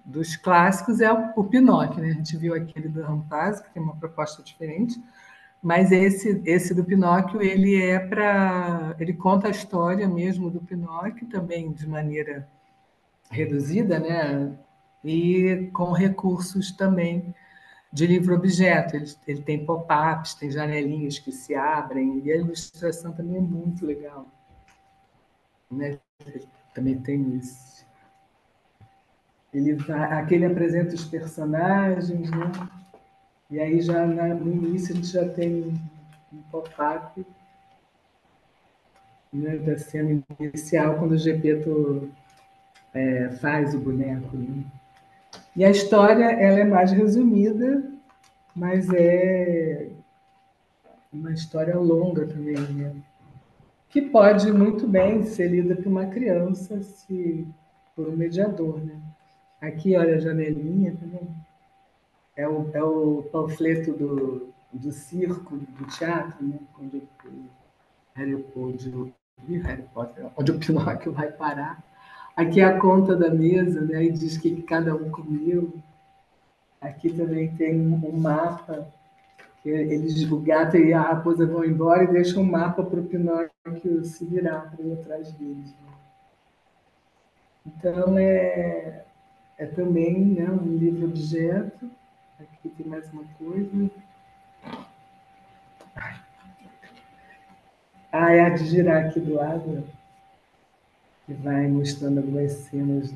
dos clássicos é o Pinóquio, né? A gente viu aquele do Rampazzo, que tem uma proposta diferente, mas esse do Pinóquio, ele conta a história mesmo do Pinóquio, também de maneira reduzida, né? E com recursos também de livro-objeto. Ele tem pop-ups, tem janelinhas que se abrem, e a ilustração também é muito legal, né? Ele também tem isso. Aqui ele apresenta os personagens, né? E aí no início a gente já tem um pop-up, né, da cena inicial, quando o Gepeto faz o boneco, né? E a história ela é mais resumida, mas é uma história longa também, né? Que pode muito bem ser lida por uma criança, por um mediador, né? Aqui, olha a janelinha, tá vendo? É o panfleto do circo, do teatro, né? Harry Potter, onde o Pinóquio vai parar. Aqui é a conta da mesa, né? E diz que cada um comeu. Aqui também tem um mapa, que o gato e a raposa vão embora e deixam um mapa para o Pinóquio se virar para ir atrás deles. Então, é também, né, um livro-objeto. Aqui tem mais uma coisa. É a de girar aqui do lado, que vai mostrando algumas cenas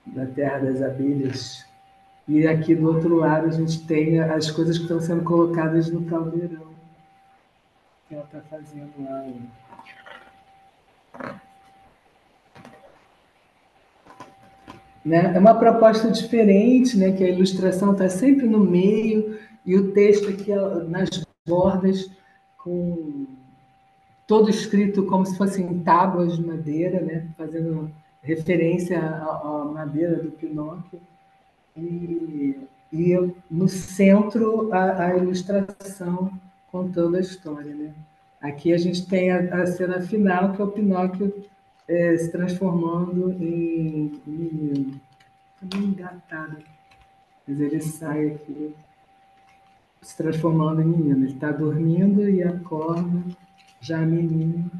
da Terra das Abelhas. E aqui do outro lado a gente tem as coisas que estão sendo colocadas no caldeirão que ela está fazendo lá. Né? É uma proposta diferente, né? Que a ilustração está sempre no meio e o texto aqui nas bordas, com todo escrito como se fossem tábuas de madeira, né? Fazendo referência à madeira do Pinóquio. E no centro a ilustração contando a história, né? Aqui a gente tem a cena final, que é o Pinóquio se transformando em menino. Está meio engatado, mas ele sai aqui se transformando em menino. Ele está dormindo e acorda já menino,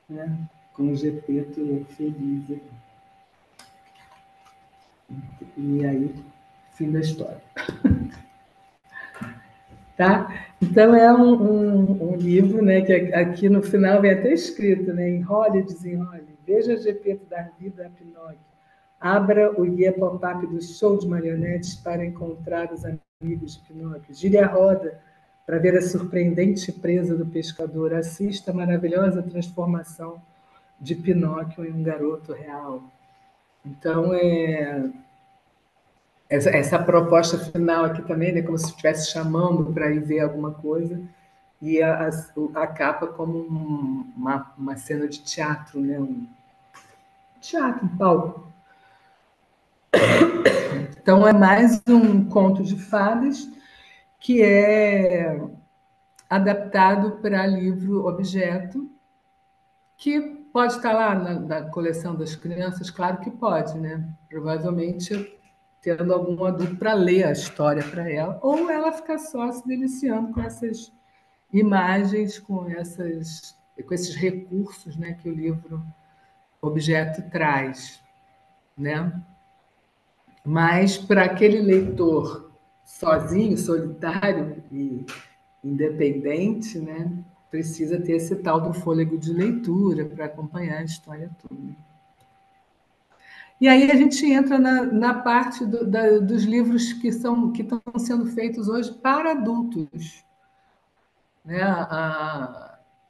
né? Com o Gepeto feliz. E aí, fim da história. Tá? Então é um livro, né, que aqui no final vem até escrito, né, enrole e desenrole, veja Gepeto dar vida a Pinóquio, abra o guia pop-up do show de marionetes para encontrar os amigos de Pinóquio, gire a roda para ver a surpreendente presa do pescador. Assista a maravilhosa transformação de Pinóquio em um garoto real. Então, essa proposta final aqui também, né, como se estivesse chamando para ir ver alguma coisa, e a capa como uma cena de teatro, né, um teatro, um palco. Então, é mais um conto de fadas que é adaptado para livro objeto, que pode estar lá na coleção das crianças, claro que pode, né? Provavelmente tendo algum adulto para ler a história para ela, ou ela ficar só se deliciando com essas imagens, com esses recursos, né, que o livro objeto traz, né? Mas para aquele leitor sozinho, solitário e independente, né, precisa ter esse tal do fôlego de leitura para acompanhar a história toda. E aí a gente entra na parte dos livros que estão sendo feitos hoje para adultos, né?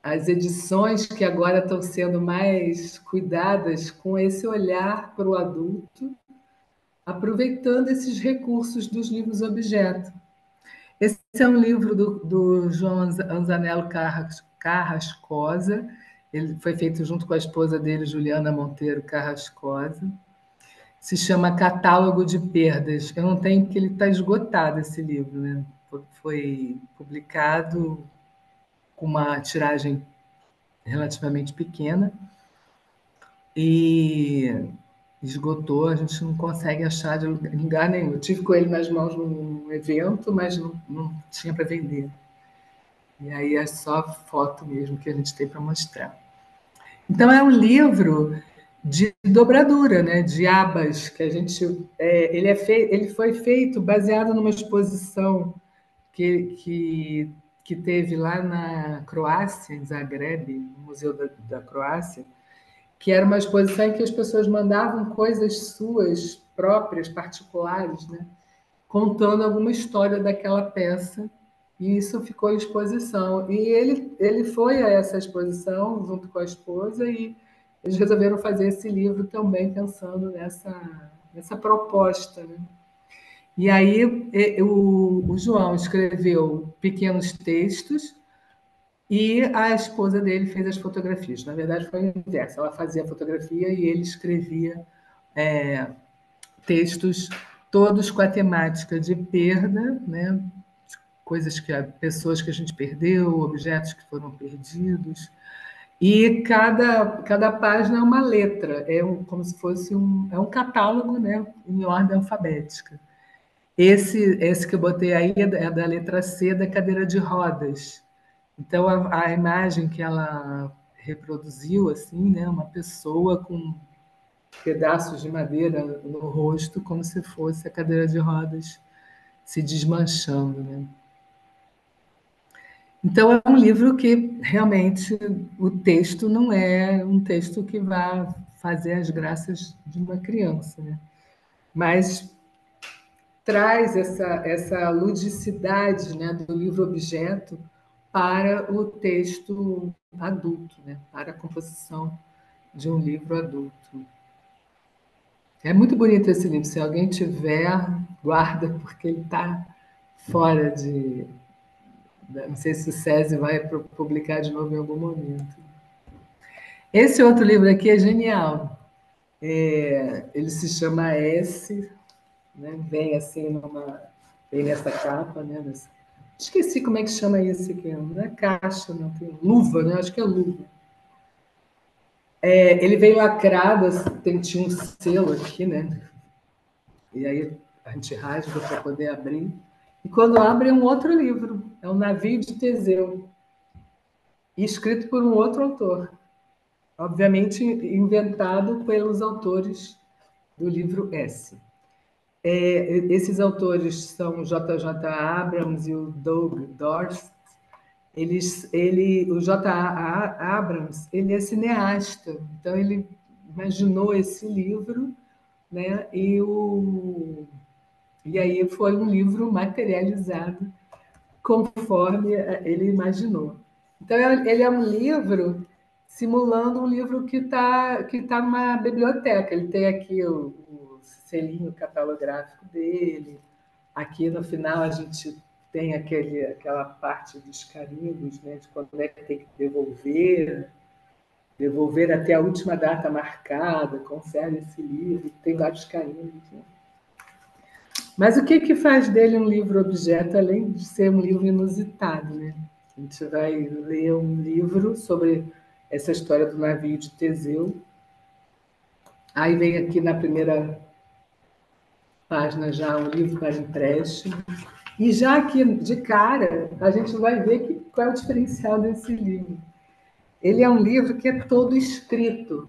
As edições que agora estão sendo mais cuidadas com esse olhar para o adulto, aproveitando esses recursos dos livros objeto. Esse é um livro do João Anzanello Carrascosa. Ele foi feito junto com a esposa dele, Juliana Monteiro Carrascosa. Se chama Catálogo de Perdas. Eu não tenho, porque ele está esgotado, esse livro, né? Foi publicado com uma tiragem relativamente pequena e esgotou, a gente não consegue achar de lugar nenhum. Eu tive com ele nas mãos num evento, mas não tinha para vender. E aí é só foto mesmo que a gente tem para mostrar. Então é um livro de dobradura, né, de abas, que a gente ele foi feito baseado numa exposição que teve lá na Croácia, em Zagreb, no Museu da Croácia, que era uma exposição em que as pessoas mandavam coisas suas próprias, particulares, né, contando alguma história daquela peça, e isso ficou em exposição. E ele foi a essa exposição junto com a esposa, e eles resolveram fazer esse livro também pensando nessa proposta, né? E aí o João escreveu pequenos textos e a esposa dele fez as fotografias. Na verdade, foi o inverso. Ela fazia a fotografia e ele escrevia textos todos com a temática de perda, né? Pessoas que a gente perdeu, objetos que foram perdidos. E cada página é uma letra, como se fosse um catálogo, né? Em ordem alfabética. Esse que eu botei aí é da letra C, da cadeira de rodas. Então, a imagem que ela reproduziu, assim, né? Uma pessoa com pedaços de madeira no rosto, como se fosse a cadeira de rodas se desmanchando, né? Então, é um livro que realmente o texto não é um texto que vá fazer as graças de uma criança, né? Mas traz essa ludicidade, né, do livro-objeto para o texto adulto, né, para a composição de um livro adulto. É muito bonito esse livro. Se alguém tiver, guarda, porque ele está fora de. Não sei se o SESI vai publicar de novo em algum momento. Esse outro livro aqui é genial. Ele se chama S, né? Vem assim vem nessa capa, né? Esqueci como é que chama isso aqui. Não é caixa, não tem luva, né? Acho que é luva. Ele vem lacrado, tinha um selo aqui, né? E aí a gente rasga para poder abrir. E quando abre é um outro livro, é o Navio de Teseu, escrito por um outro autor, obviamente inventado pelos autores do livro S. Esses autores são o J.J. Abrams e o Doug Dorst. O J.A. Abrams, ele é cineasta, então ele imaginou esse livro, né? E aí foi um livro materializado conforme ele imaginou. Então, ele é um livro simulando um livro que tá numa biblioteca. Ele tem aqui o selinho catalográfico dele. Aqui no final a gente tem aquela parte dos carimbos, né, de quando é que tem que devolver até a última data marcada, conserve esse livro, tem vários carimbos. Né? Mas o que faz dele um livro-objeto, além de ser um livro inusitado? Né? A gente vai ler um livro sobre essa história do navio de Teseu. Aí vem aqui na primeira página já um livro para empréstimo. E já aqui, de cara, a gente vai ver qual é o diferencial desse livro. Ele é um livro que é todo escrito.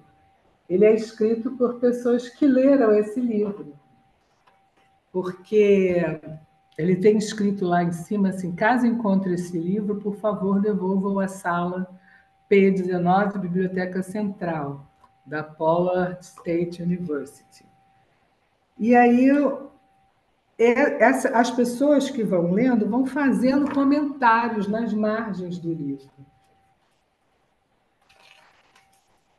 Ele é escrito por pessoas que leram esse livro. Porque ele tem escrito lá em cima assim: caso encontre esse livro, por favor, devolva-o à sala P19, Biblioteca Central, da Pollard State University. E aí, as pessoas que vão lendo vão fazendo comentários nas margens do livro.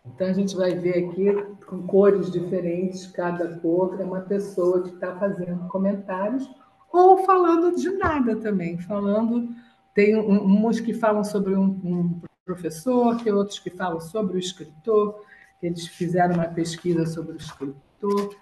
Então, a gente vai ver aqui com cores diferentes, cada cor é uma pessoa que está fazendo comentários ou falando de nada também. Tem uns que falam sobre um professor, tem outros que falam sobre o escritor, que eles fizeram uma pesquisa sobre o escritor.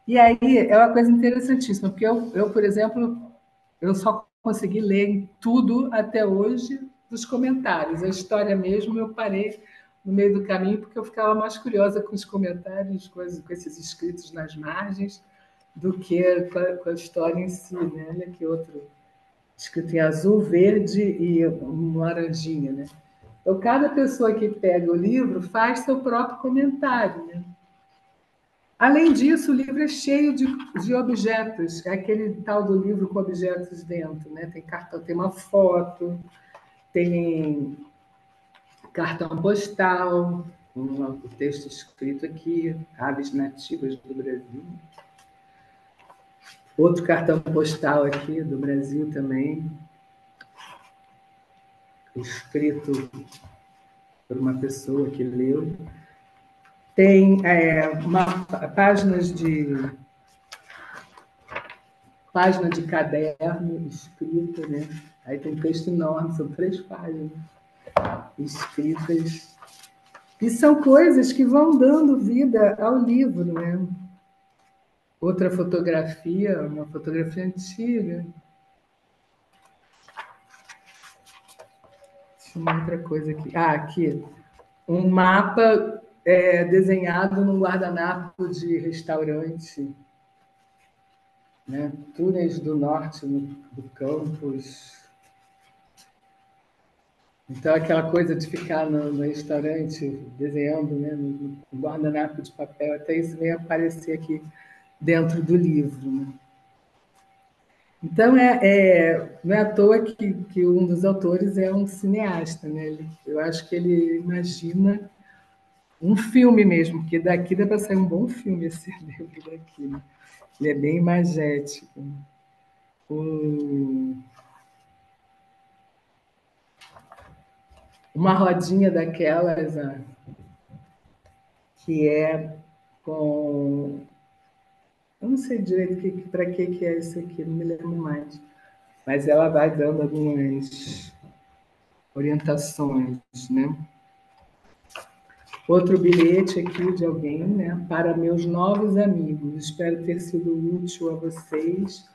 E aí é uma coisa interessantíssima, porque eu, por exemplo, eu só consegui ler tudo até hoje dos comentários. A história mesmo eu parei no meio do caminho, porque eu ficava mais curiosa com os comentários, com esses escritos nas margens, do que com a história em si. Né? Olha que outro, escrito em azul, verde e um laranjinha. Né? Então, cada pessoa que pega o livro faz seu próprio comentário. Né? Além disso, o livro é cheio de objetos, é aquele tal do livro com objetos dentro. Né? Tem cartão, tem uma foto, tem cartão postal, o texto escrito aqui, aves nativas do Brasil. Outro cartão postal aqui do Brasil também, escrito por uma pessoa que leu. Tem página de caderno escrita, né? Aí tem texto enorme, são 3 páginas escritas. E são coisas que vão dando vida ao livro, né? Outra fotografia, uma fotografia antiga. Deixa eu ver outra coisa aqui. Aqui. Um mapa desenhado num guardanapo de restaurante. Né? Túneis do norte do campus. Então, aquela coisa de ficar no restaurante desenhando, né, no guardanapo de papel, até isso vem aparecer aqui dentro do livro. Né? Então, não é à toa que um dos autores é um cineasta. Né? Eu acho que ele imagina um filme mesmo, que daqui dá para sair um bom filme esse livro daqui. Né? Ele é bem imagético. Uma rodinha daquelas que é com... Eu não sei direito para que é isso aqui, não me lembro mais. Mas ela vai dando algumas orientações, né? Outro bilhete aqui de alguém, né? Para meus novos amigos, espero ter sido útil a vocês.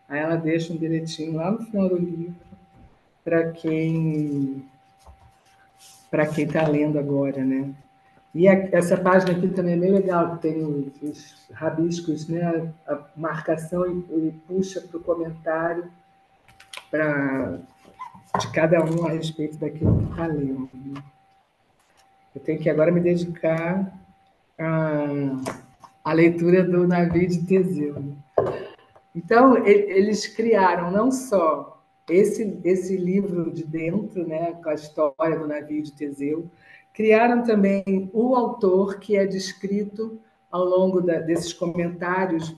Aí ela deixa um bilhetinho lá no final do livro para quem está lendo agora, né? E essa página aqui também é bem legal, tem os rabiscos, né? A marcação e puxa para o comentário de cada um a respeito daquilo que está lendo. Né? Eu tenho que agora me dedicar à leitura do navio de Teseu. Então, eles criaram não só esse livro de dentro, né, com a história do navio de Teseu, criaram também o autor, que é descrito ao longo desses comentários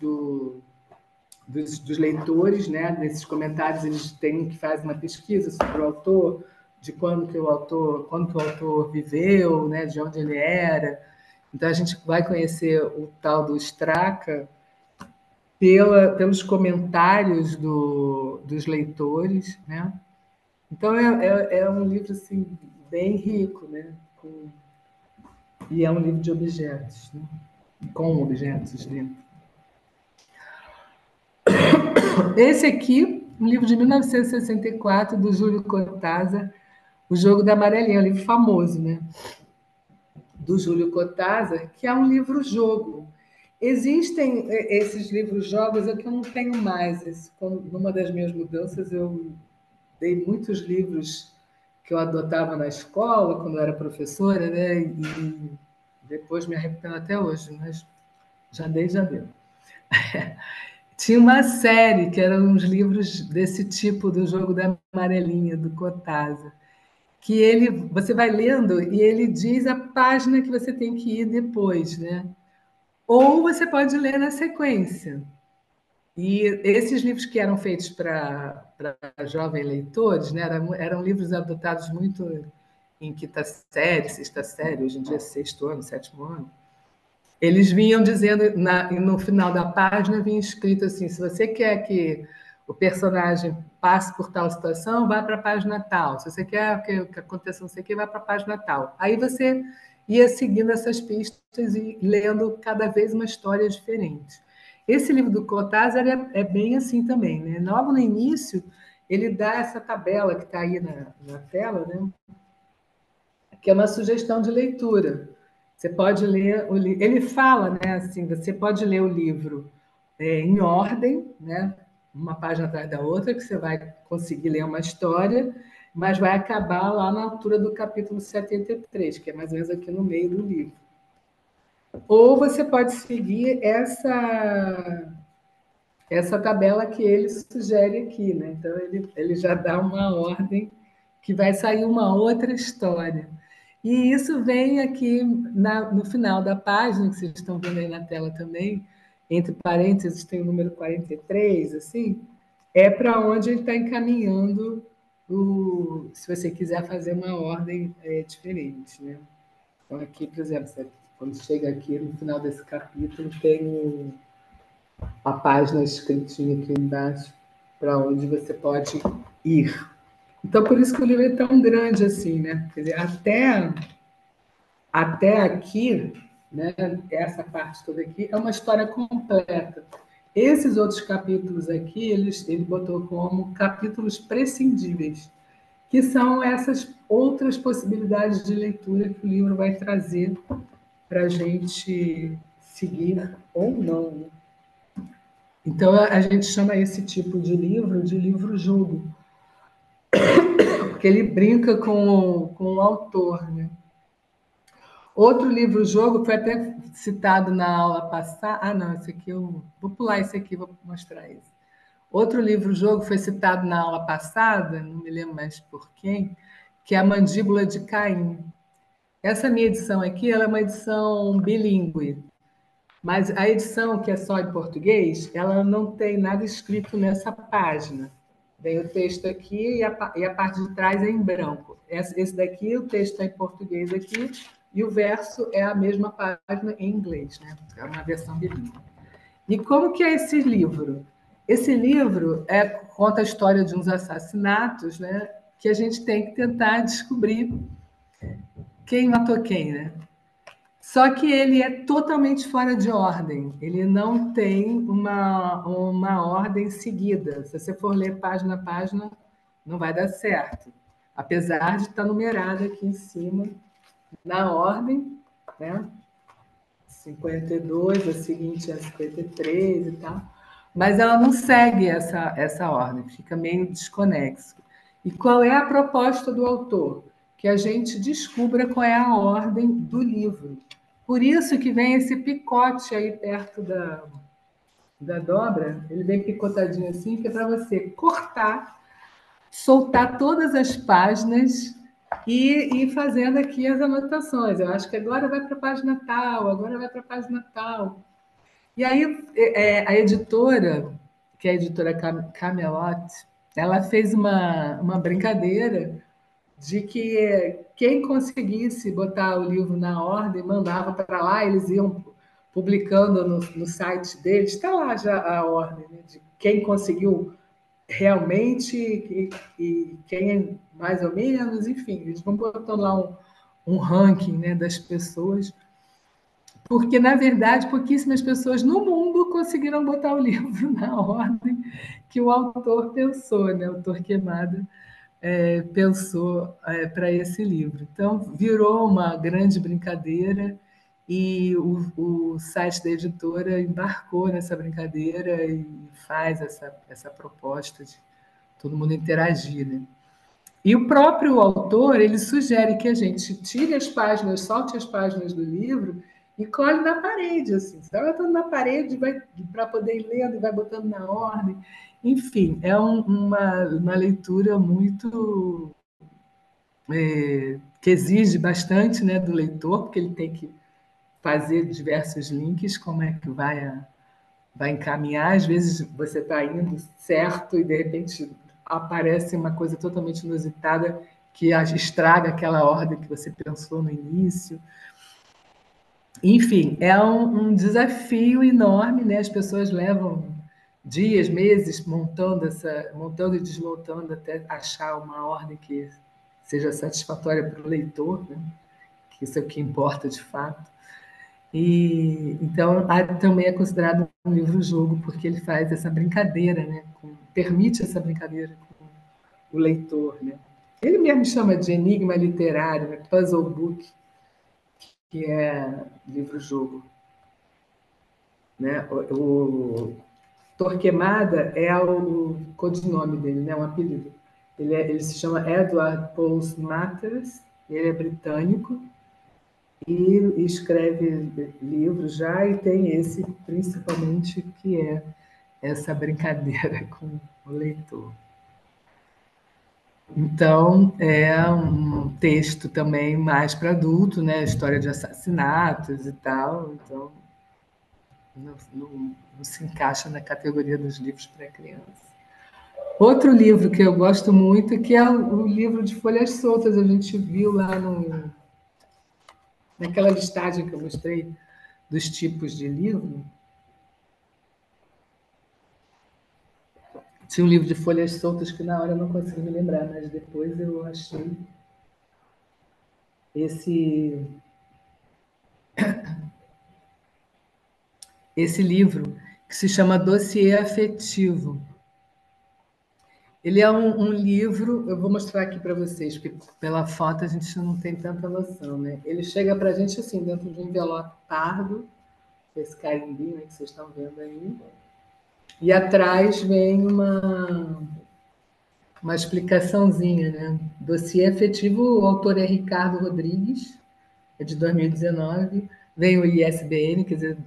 dos leitores, né? Nesses comentários eles têm que fazer uma pesquisa sobre o autor, de quando que o autor viveu, né? De onde ele era. Então a gente vai conhecer o tal do Straka pelos comentários dos leitores, né? Então é um livro assim bem rico, né? E é um livro de objetos, né? Com objetos dentro. Esse aqui, um livro de 1964, do Júlio Cortázar, O Jogo da Amarelinha, um livro famoso, né? Do Júlio Cortázar, que é um livro-jogo. Existem esses livros-jogos, é que eu não tenho mais. Numa das minhas mudanças, eu dei muitos livros que eu adotava na escola, quando eu era professora, né? E depois me arrependo até hoje, mas já dei, já deu. Tinha uma série que eram uns livros desse tipo, do Jogo da Amarelinha, do Cortázar, que você vai lendo e ele diz a página que você tem que ir depois, né? Ou você pode ler na sequência. E esses livros que eram feitos para jovens leitores, né, eram livros adotados muito em quinta série, sexta série, hoje em dia sexto ano, sétimo ano. Eles vinham dizendo, no final da página, vinha escrito assim: se você quer que o personagem passe por tal situação, vai para a página tal. Se você quer que aconteça não sei o que, vai para a página tal. Aí você ia seguindo essas pistas e lendo cada vez uma história diferente. Esse livro do Cortázar é bem assim também, né? Logo no início, ele dá essa tabela que está aí na tela, né? Que é uma sugestão de leitura. Você pode ler o livro. Ele fala, né, assim, você pode ler o livro em ordem, né, uma página atrás da outra, que você vai conseguir ler uma história, mas vai acabar lá na altura do capítulo 73, que é mais ou menos aqui no meio do livro. Ou você pode seguir essa tabela que ele sugere aqui, né? Então ele já dá uma ordem que vai sair uma outra história. E isso vem aqui no final da página, que vocês estão vendo aí na tela também, entre parênteses tem o número 43, assim, é para onde ele está encaminhando, se você quiser fazer uma ordem diferente, né? Então aqui, por exemplo, quando chega aqui no final desse capítulo, tem a página escritinha aqui embaixo para onde você pode ir. Então, por isso que o livro é tão grande assim, né? Quer dizer, até aqui, né, essa parte toda aqui, é uma história completa. Esses outros capítulos aqui, ele botou como capítulos prescindíveis, que são essas outras possibilidades de leitura que o livro vai trazer para a gente seguir ou não, né? Então, a gente chama esse tipo de livro-jogo, porque ele brinca com o autor, né? Outro livro-jogo foi até citado na aula passada. Ah, não, esse aqui eu vou pular esse aqui, vou mostrar esse. Outro livro-jogo foi citado na aula passada, não me lembro mais por quem, que é A Mandíbula de Caim. Essa minha edição aqui, ela é uma edição bilíngue, mas a edição que é só em português, ela não tem nada escrito nessa página. Tem o texto aqui e a parte de trás é em branco. Esse daqui, o texto é em português aqui, e o verso é a mesma página em inglês, né? É uma versão bilíngue. E como que é esse livro? Esse livro conta a história de uns assassinatos, né? Que a gente tem que tentar descobrir quem matou quem, né? Só que ele é totalmente fora de ordem. Ele não tem uma ordem seguida. Se você for ler página a página, não vai dar certo. Apesar de estar numerado aqui em cima, na ordem, né? 52, a seguinte é 53 e tal. Mas ela não segue essa ordem, fica meio desconexo. E qual é a proposta do autor? Que a gente descubra qual é a ordem do livro. Por isso que vem esse picote aí perto da dobra, ele vem picotadinho assim, que é para você cortar, soltar todas as páginas e ir fazendo aqui as anotações. Eu acho que agora vai para a página tal, agora vai para a página tal. E aí a editora que é a editora Camelot, ela fez uma brincadeira de que quem conseguisse botar o livro na ordem mandava para lá, eles iam publicando no site deles, está lá já a ordem, né, de quem conseguiu realmente e quem é mais ou menos, enfim, eles vão botando lá um ranking, né, das pessoas, porque, na verdade, pouquíssimas pessoas no mundo conseguiram botar o livro na ordem que o autor pensou, né, o Torquemada pensou para esse livro. Então, virou uma grande brincadeira e o site da editora embarcou nessa brincadeira e faz essa proposta de todo mundo interagir, né? E o próprio autor, ele sugere que a gente tire as páginas, solte as páginas do livro e cole na parede, assim. Você vai botando na parede para poder ir lendo, e vai botando na ordem. Enfim, é uma leitura muito que exige bastante, né, do leitor, porque ele tem que fazer diversos links, como é que vai encaminhar. Às vezes você está indo certo e, de repente, aparece uma coisa totalmente inusitada que estraga aquela ordem que você pensou no início. Enfim, é um desafio enorme, né? As pessoas levam dias, meses montando e desmontando até achar uma ordem que seja satisfatória para o leitor, né? Que isso é o que importa de fato. E então também é considerado um livro-jogo porque ele faz essa brincadeira, né? Permite essa brincadeira com o leitor, né? Ele mesmo chama de enigma literário, né? Puzzle book, que é livro-jogo, né? O Torquemada é o codinome dele, né? Um apelido. Ele se chama Edward Paul Smathers, ele é britânico e escreve livros já e tem esse principalmente que é essa brincadeira com o leitor. Então, é um texto também mais para adulto, né? História de assassinatos e tal. Então, não se encaixa na categoria dos livros para criança. Outro livro que eu gosto muito, que é o livro de folhas soltas, a gente viu lá naquela listagem que eu mostrei dos tipos de livro. Tinha um livro de folhas soltas que na hora eu não consegui me lembrar, mas depois eu achei esse livro que se chama Dossiê Afetivo. Ele é um livro, eu vou mostrar aqui para vocês, porque pela foto a gente não tem tanta noção, né? Ele chega para a gente assim, dentro de um envelope pardo, esse carimbinho que vocês estão vendo aí, e atrás vem uma explicaçãozinha, né? Dossiê Afetivo, o autor é Ricardo Rodrigues, é de 2019, vem o ISBN, quer dizer,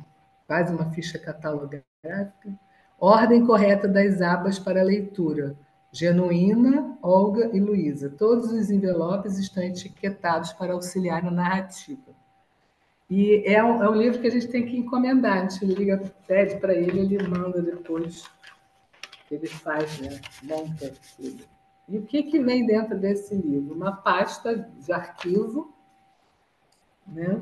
quase uma ficha catalográfica. Ordem correta das abas para leitura. Genuína, Olga e Luísa. Todos os envelopes estão etiquetados para auxiliar na narrativa. E é um livro que a gente tem que encomendar. A gente liga, pede para ele manda depois. Ele faz, né? Monta tudo. E o que vem dentro desse livro? Uma pasta de arquivo, né?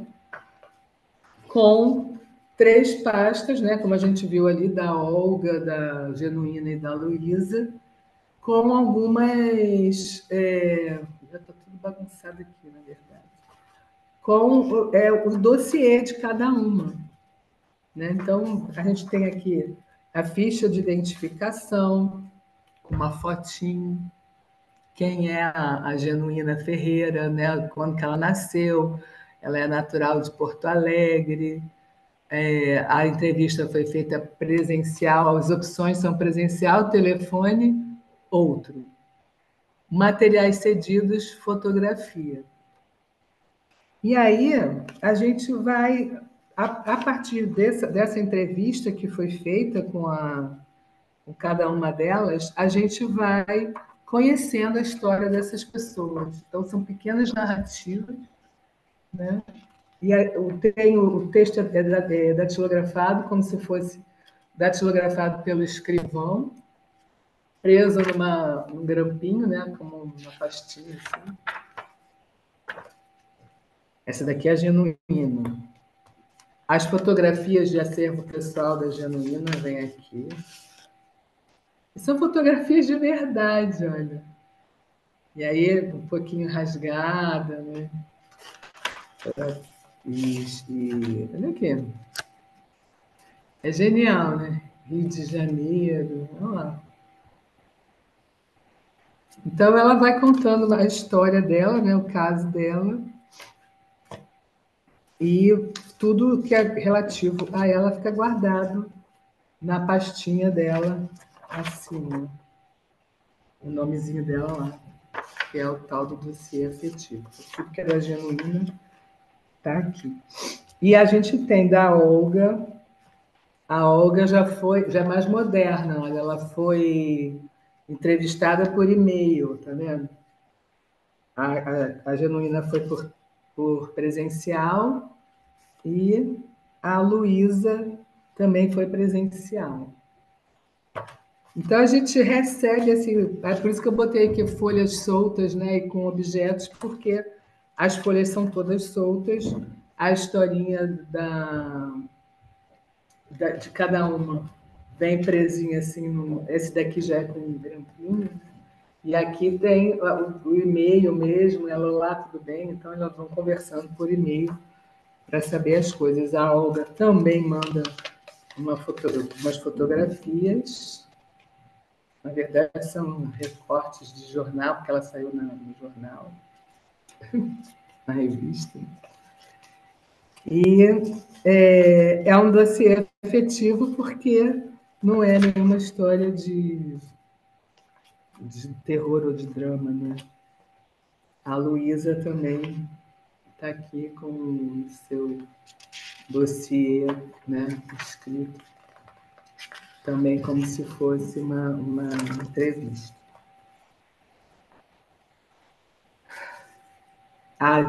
Com 3 pastas, né? Como a gente viu ali, da Olga, da Genuína e da Luísa, com algumas. Já está tudo bagunçado aqui, na verdade. Com o dossiê de cada uma. Né? Então, a gente tem aqui a ficha de identificação, com uma fotinho, quem é a Genuína Ferreira, né? Quando que ela nasceu, ela é natural de Porto Alegre, a entrevista foi feita presencial, as opções são presencial, telefone, outro. Materiais cedidos, fotografia. E aí, a gente vai, a partir dessa entrevista que foi feita com cada uma delas, a gente vai conhecendo a história dessas pessoas. Então, são pequenas narrativas, né? E o texto é datilografado como se fosse datilografado pelo escrivão, preso num grampinho, né, como uma pastinha assim. Essa daqui é a Genuína. As fotografias de acervo pessoal da Genuína vêm aqui. E são fotografias de verdade, olha. E aí, um pouquinho rasgada, né? Olha aqui. É genial, né? Rio de Janeiro, olha lá. Então, ela vai contando a história dela, né? O caso dela. E tudo que é relativo a ela fica guardado na pastinha dela, assim, né? O nomezinho dela lá, que é o tal do dossiê afetivo. Tudo que era genuíno está aqui. E a gente tem da Olga. A Olga já é mais moderna, olha, ela foi entrevistada por e-mail, tá vendo? A Genuína foi por presencial e a Luísa também foi presencial. Então a gente recebe assim, é por isso que eu botei aqui folhas soltas, né, e com objetos, porque as folhas são todas soltas, a historinha de cada uma vem presinha assim, esse daqui já é com um grampinho, e aqui tem o e-mail mesmo, ela lá, tudo bem, então elas vão conversando por e-mail para saber as coisas. A Olga também manda umas fotografias, na verdade são recortes de jornal, porque ela saiu no jornal, na revista. E é um dossiê afetivo porque não é nenhuma história de terror ou de drama, né? A Luísa também está aqui com o seu dossiê, né, escrito, também como se fosse uma entrevista.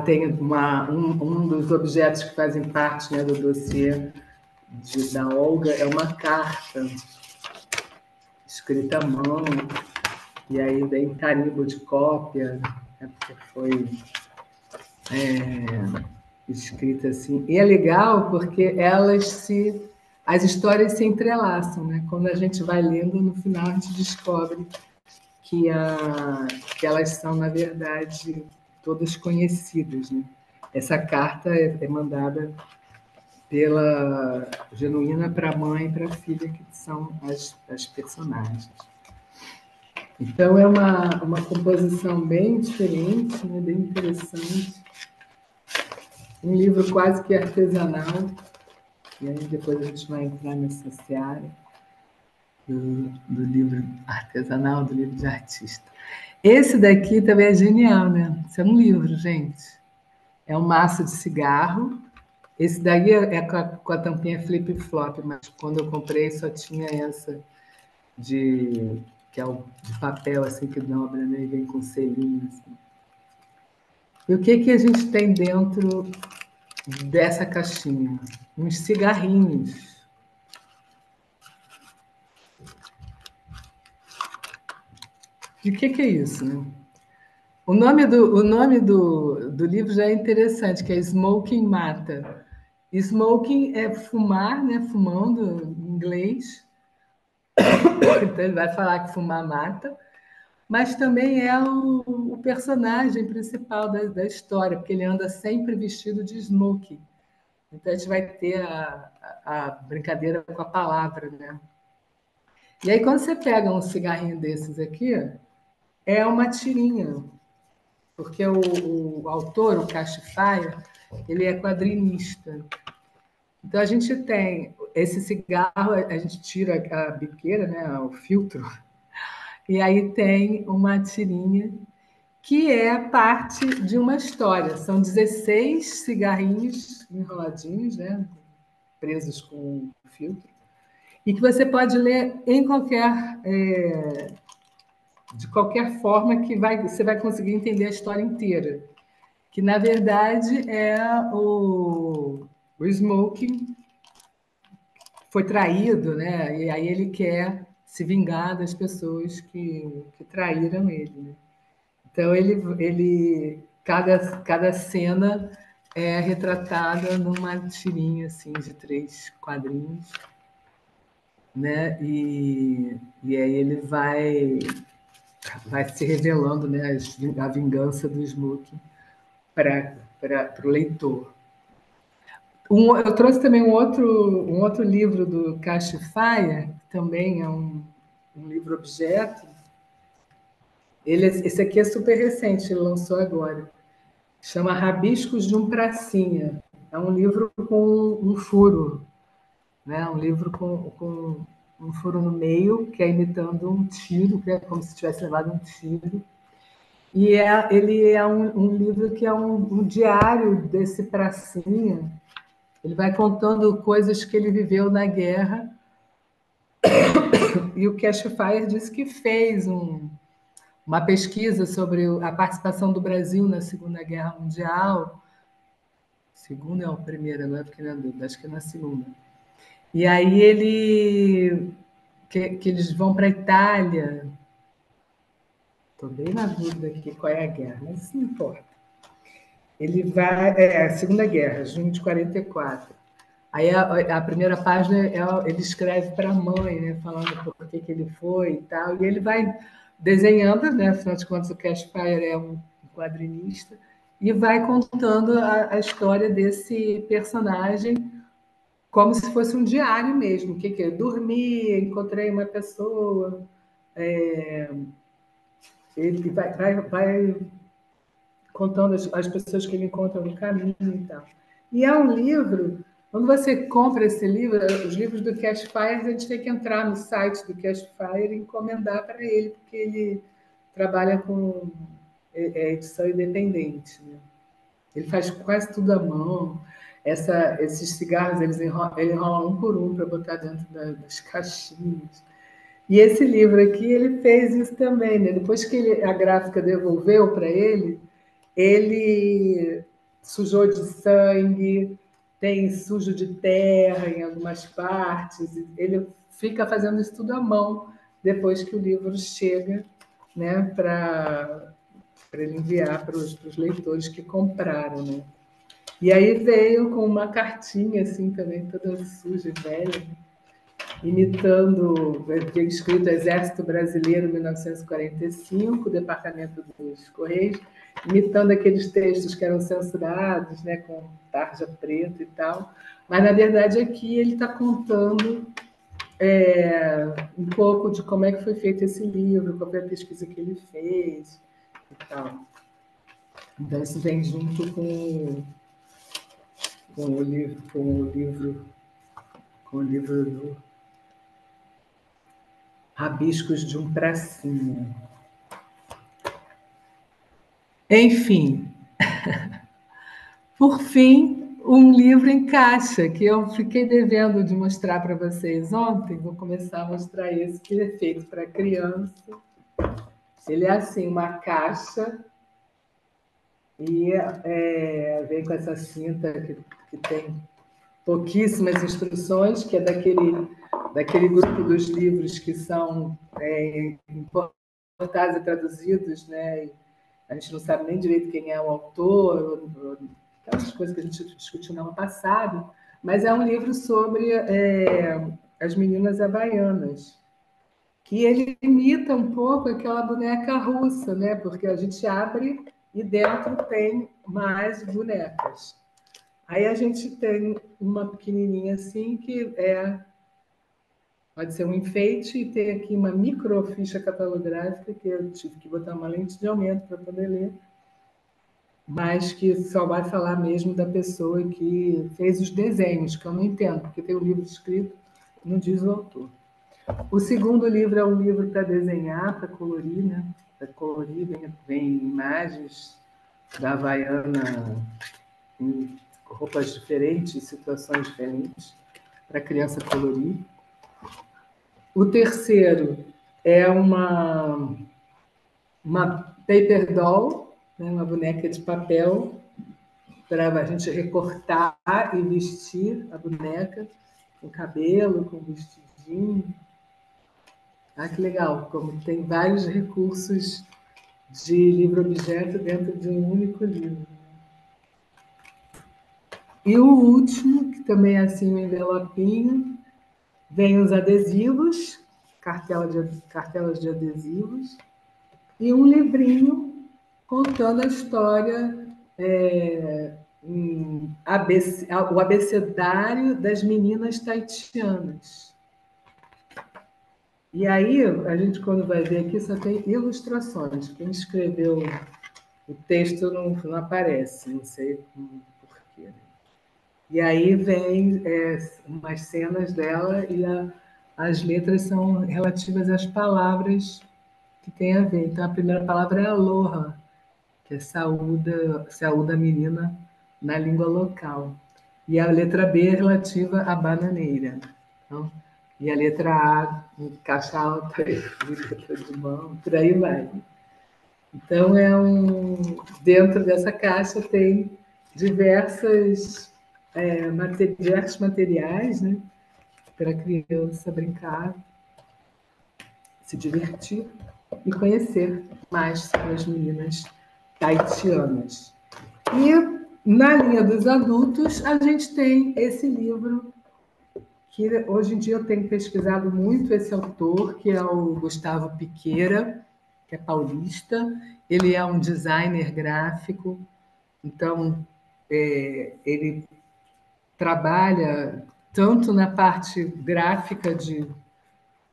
Tem um dos objetos que fazem parte, né, do dossiê da Olga, é uma carta escrita à mão, e aí vem carimbo de cópia, né, porque foi escrita assim. E é legal porque as histórias se entrelaçam, né? Quando a gente vai lendo, no final a gente descobre que, que elas são, na verdade, todas conhecidas, né? Essa carta é mandada pela Genuína para a mãe e para a filha, que são as personagens. Então, é uma composição bem diferente, né? Bem interessante. Um livro quase que artesanal, e aí depois a gente vai entrar nessa seara do livro artesanal, do livro de artista. Esse daqui também é genial, né? Isso é um livro, gente. É um maço de cigarro. Esse daí é com a tampinha flip-flop, mas quando eu comprei só tinha essa que é o de papel, assim, que dobra, né? E vem com selinho, assim. E o que a gente tem dentro dessa caixinha? Uns cigarrinhos. E o que é isso, né? O nome do livro já é interessante, que é Smoking Mata. Smoking é fumar, né? Fumando, em inglês. Então ele vai falar que fumar mata, mas também é o personagem principal da história, porque ele anda sempre vestido de smoking. Então a gente vai ter a brincadeira com a palavra, né? E aí quando você pega um cigarrinho desses aqui, é uma tirinha, porque o autor, o Castifaia, ele é quadrinista. Então a gente tem esse cigarro, a gente tira a biqueira, né, o filtro, e aí tem uma tirinha que é parte de uma história. São 16 cigarrinhos enroladinhos, né, presos com filtro, e que você pode ler em de qualquer forma que você vai conseguir entender a história inteira. Que, na verdade, é o smoking foi traído, né? E aí ele quer se vingar das pessoas que traíram ele, né? Então cada cena é retratada numa tirinha assim de 3 quadrinhos, né? E aí ele vai se revelando, né, a vingança do Smoking para o leitor. Eu trouxe também um outro livro do Castifaia, que também é um livro objeto. Esse aqui é super recente, ele lançou agora. Chama Rabiscos de um Pracinha. É um livro com um furo, né? Um livro com um furo no meio, que é imitando um tiro, que é como se tivesse levado um tiro. E ele é um livro que é um diário desse pracinha. Ele vai contando coisas que ele viveu na guerra. E o Cashfire disse que fez uma pesquisa sobre a participação do Brasil na Segunda Guerra Mundial. Segunda ou primeira, não é porque na dúvida, acho que é na segunda. E aí que eles vão para a Itália. Estou bem na dúvida aqui qual é a guerra, mas isso não importa. Ele vai. É a Segunda Guerra, junho de 44. Aí a primeira página ele escreve para a mãe, né, falando por que ele foi e tal. E ele vai desenhando, né, afinal de contas, o Cashfire é um quadrinista, e vai contando a história desse personagem como se fosse um diário mesmo. O que é? Dormi, encontrei uma pessoa. Ele vai contando as pessoas que ele encontra no caminho e tal. E é um livro, quando você compra esse livro, os livros do Cashfire, a gente tem que entrar no site do Cashfire e encomendar para ele, porque ele trabalha com edição independente, né? Ele faz quase tudo à mão. Esses cigarros, ele enrola um por um para botar dentro das caixinhas. E esse livro aqui, ele fez isso também, né? Depois que a gráfica devolveu para ele sujou de sangue, tem sujo de terra em algumas partes. Ele fica fazendo isso tudo à mão depois que o livro chega, né, para ele enviar para os leitores que compraram, né? E aí veio com uma cartinha assim também toda suja e velha, imitando, veio escrito Exército Brasileiro 1945, Departamento dos Correios, imitando aqueles textos que eram censurados, né, com tarja preta e tal. Mas, na verdade, aqui ele está contando um pouco de como é que foi feito esse livro, qual foi a pesquisa que ele fez e tal. Então, isso vem junto com o livro do Rabiscos de um Pracinha. Enfim, por fim, um livro em caixa, que eu fiquei devendo de mostrar para vocês ontem. Vou começar a mostrar esse, que é feito para criança. Ele é assim, uma caixa, e vem com essa cinta que tem pouquíssimas instruções, que é daquele grupo dos livros que são importados e traduzidos, né? E a gente não sabe nem direito quem é o autor, aquelas coisas que a gente discutiu no ano passado, mas é um livro sobre as meninas havaianas, que ele imita um pouco aquela boneca russa, né? Porque a gente abre e dentro tem mais bonecas. Aí a gente tem uma pequenininha assim que pode ser um enfeite, e tem aqui uma microficha catalográfica que eu tive que botar uma lente de aumento para poder ler, mas que só vai falar mesmo da pessoa que fez os desenhos, que eu não entendo, porque tem o livro escrito, não diz o autor. O segundo livro é um livro para desenhar, para colorir, né? Para colorir, vem imagens da Havaiana em roupas diferentes, situações diferentes, para a criança colorir. O terceiro é uma paper doll, né? Uma boneca de papel, para a gente recortar e vestir a boneca. com cabelo, com vestidinho. Ah, que legal, como tem vários recursos de livro-objeto dentro de um único livro. E o último, que também é assim um envelopinho, vem os adesivos, cartelas de adesivos, e um livrinho contando a história, o abecedário das meninas taitianas. E aí, a gente, quando vai ver aqui, só tem ilustrações. Quem escreveu o texto não aparece, não sei porquê. E aí vem umas cenas dela e as letras são relativas às palavras que tem a ver. Então, a primeira palavra é aloha, que é saúda a menina na língua local. E a letra B é relativa à bananeira. Então, e a letra A, caixa alta, letra de mão, por aí vai. Então, dentro dessa caixa tem diversos materiais, né, para a criança brincar, se divertir e conhecer mais sobre as meninas taitianas. E na linha dos adultos, a gente tem esse livro que hoje em dia eu tenho pesquisado muito esse autor, que é o Gustavo Piqueira, que é paulista. Ele é um designer gráfico, então ele trabalha tanto na parte gráfica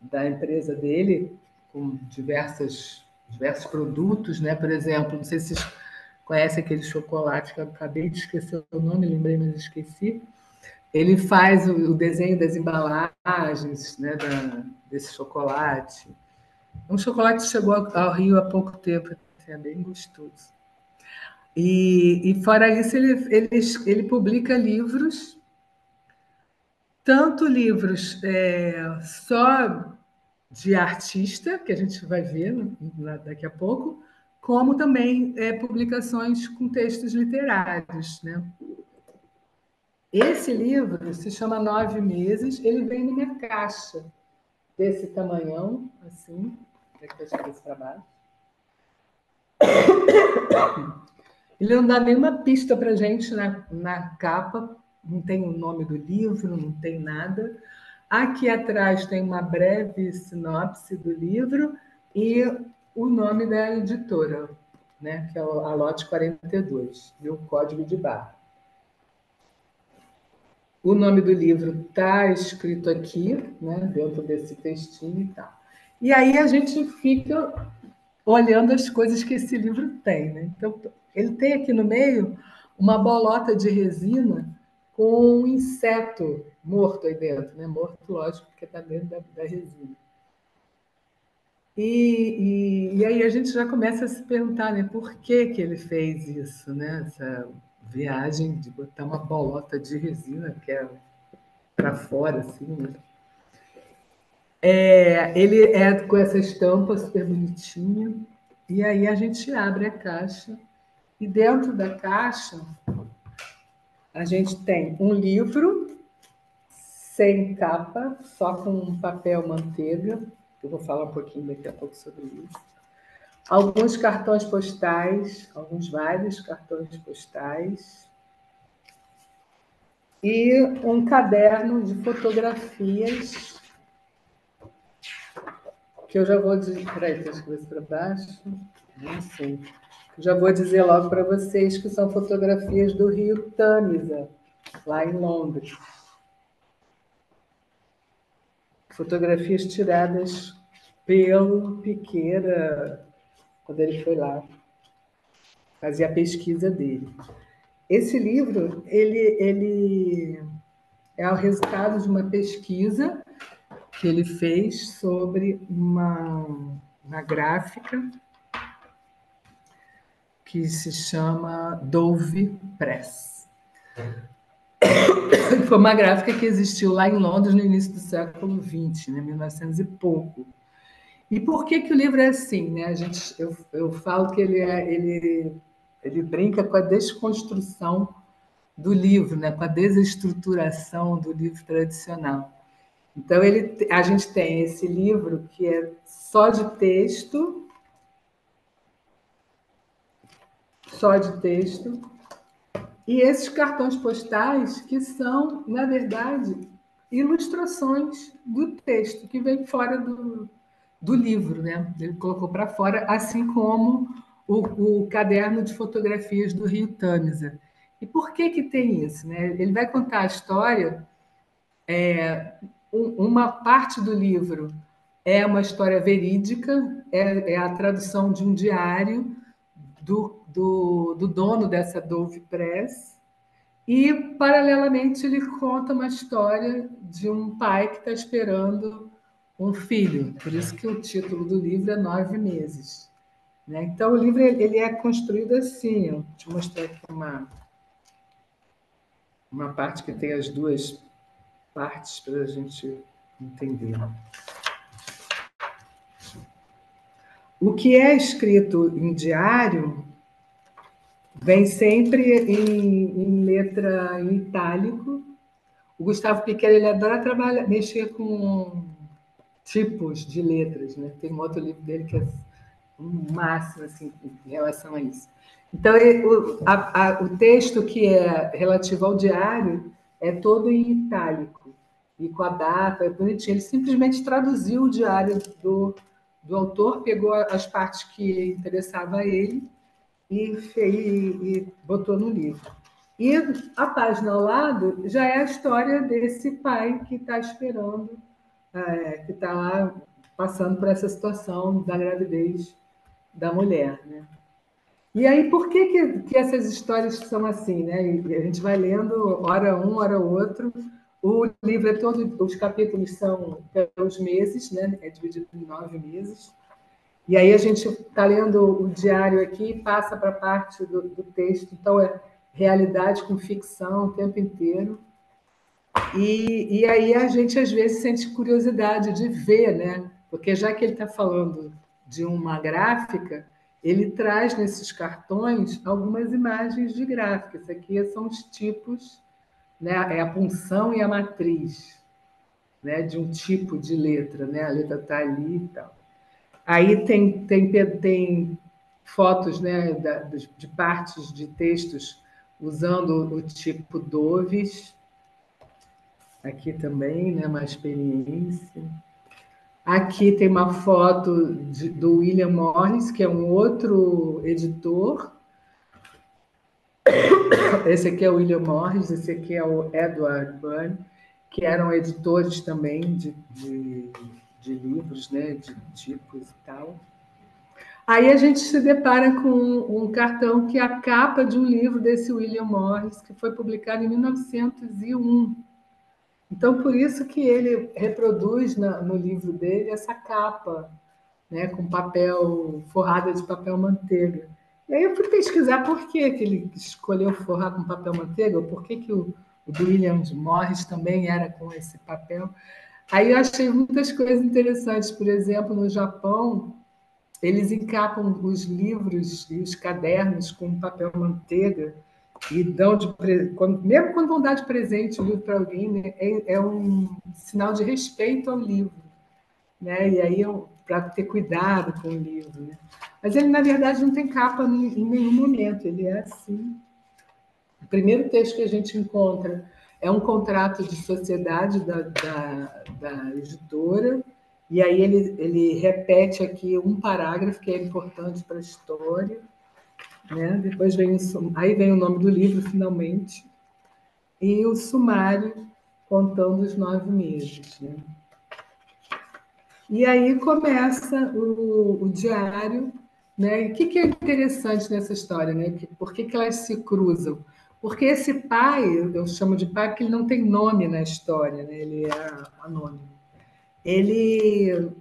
da empresa dele, com diversos produtos, né? Por exemplo, não sei se vocês conhecem aquele chocolate que eu acabei de esquecer o nome, lembrei, mas esqueci. Ele faz o desenho das embalagens, né, desse chocolate. Um chocolate que chegou ao Rio há pouco tempo, é bem gostoso. E fora isso, ele publica livros, tanto livros só de artista, que a gente vai ver daqui a pouco, como também publicações com textos literários, né? Esse livro se chama 9 Meses, ele vem numa caixa desse tamanhão, assim, aqui eu esse trabalho. Ele não dá nenhuma pista para a gente na capa, não tem o nome do livro, não tem nada. Aqui atrás tem uma breve sinopse do livro e o nome da editora, né, que é a Lote 42, e o código de barra. O nome do livro está escrito aqui, né, dentro desse textinho e tal. E aí a gente fica olhando as coisas que esse livro tem, né? Então, ele tem aqui no meio uma bolota de resina com um inseto morto aí dentro, né? Morto, lógico, porque está dentro da resina. E aí a gente já começa a se perguntar, né, por que que ele fez isso, né? Essa viagem de botar uma bolota de resina que é para fora, assim, né? Ele é com essa estampa super bonitinha. E aí a gente abre a caixa e dentro da caixa a gente tem um livro sem capa, só com um papel manteiga. Eu vou falar um pouquinho daqui a pouco sobre isso. Alguns cartões postais, vários cartões postais. E um caderno de fotografias que eu já vou dizer. Peraí, deixa eu ver para baixo. Não sei. Já vou dizer logo para vocês que são fotografias do Rio Tâmisa, lá em Londres. Fotografias tiradas pelo Piqueira quando ele foi lá fazer a pesquisa dele. Esse livro ele é o resultado de uma pesquisa que ele fez sobre uma gráfica que se chama Dove Press. Foi uma gráfica que existiu lá em Londres no início do século XX, né, 1900 e pouco. E por que o livro é assim? Né? Eu falo que ele brinca com a desconstrução do livro, né? Com a desestruturação do livro tradicional. Então, a gente tem esse livro que é só de texto, e esses cartões postais que são, na verdade, ilustrações do texto, que vem fora do livro, né? Ele colocou para fora, assim como o caderno de fotografias do Rio Tâmisa. E por que que tem isso, né? Ele vai contar a história, uma parte do livro é uma história verídica, é a tradução de um diário do dono dessa Dove Press, e, paralelamente, ele conta uma história de um pai que está esperando um filho. Por isso que o título do livro é 9 meses. Né? Então, o livro ele é construído assim. Vou te mostrar aqui uma parte que tem as duas partes para a gente entender. O que é escrito em diário vem sempre em letra em itálico. O Gustavo Piquet, ele adora mexer com tipos de letras, né? Tem um outro livro dele que é um máximo assim, em relação a isso. Então, o texto que é relativo ao diário é todo em itálico e com a data, é bonitinho. Ele simplesmente traduziu o diário do autor, pegou as partes que interessavam a ele e botou no livro. E a página ao lado já é a história desse pai que está esperando, que está lá passando por essa situação da gravidez da mulher. Né? E aí, por que essas histórias são assim? Né? E a gente vai lendo, hora um, hora outro. O livro é todo, os capítulos são pelos meses, né? É dividido em 9 meses. E aí a gente está lendo o diário aqui, passa para a parte do texto, então é realidade com ficção o tempo inteiro. E aí a gente às vezes sente curiosidade de ver, né? Porque já que ele está falando de uma gráfica, ele traz nesses cartões algumas imagens de gráfica. Isso aqui são os tipos, né? É a punção e a matriz, né? De um tipo de letra, né? A letra está ali e tal. Aí tem fotos, né, de partes de textos usando o tipo Doves, aqui também, né, uma experiência. Aqui tem uma foto do William Morris, que é um outro editor. Esse aqui é o William Morris, esse aqui é o Edward Byrne, que eram editores também de livros, né, de tipos e tal. Aí a gente se depara com um cartão que é a capa de um livro desse William Morris, que foi publicado em 1901. Então, por isso que ele reproduz no livro dele essa capa, né, com papel, forrada de papel manteiga. E aí eu fui pesquisar por que ele escolheu forrar com papel manteiga, ou por que o do William Morris também era com esse papel. Aí eu achei muitas coisas interessantes. Por exemplo, no Japão, eles encapam os livros e os cadernos com papel manteiga e dão mesmo quando vão dar de presente o livro para alguém, né, é um sinal de respeito ao livro, né? E aí para ter cuidado com o livro, né? Mas ele na verdade não tem capa em nenhum momento, ele é assim. O primeiro texto que a gente encontra é um contrato de sociedade da editora, e aí ele repete aqui um parágrafo que é importante para a história, né? Depois aí vem o nome do livro, finalmente, e o sumário contando os 9 meses. Né? E aí começa o diário. Né? E o que é interessante nessa história? Né? Por que elas se cruzam? Porque esse pai, eu chamo de pai porque ele não tem nome na história, né? Ele é anônimo. Ele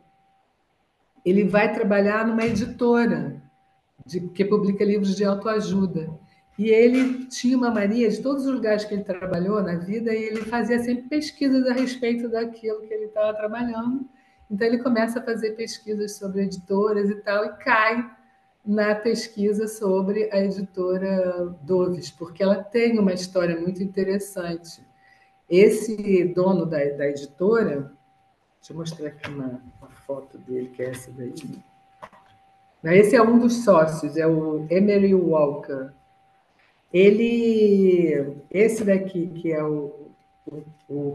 vai trabalhar numa editora que publica livros de autoajuda. E ele tinha uma mania, de todos os lugares que ele trabalhou na vida, e ele fazia sempre pesquisas a respeito daquilo que ele estava trabalhando. Então, ele começa a fazer pesquisas sobre editoras e tal, e cai na pesquisa sobre a editora Doves, porque ela tem uma história muito interessante. Esse dono da editora, deixa eu mostrar aqui uma foto dele, que é essa daí. Esse é um dos sócios, é o Emery Walker. Esse daqui, que é o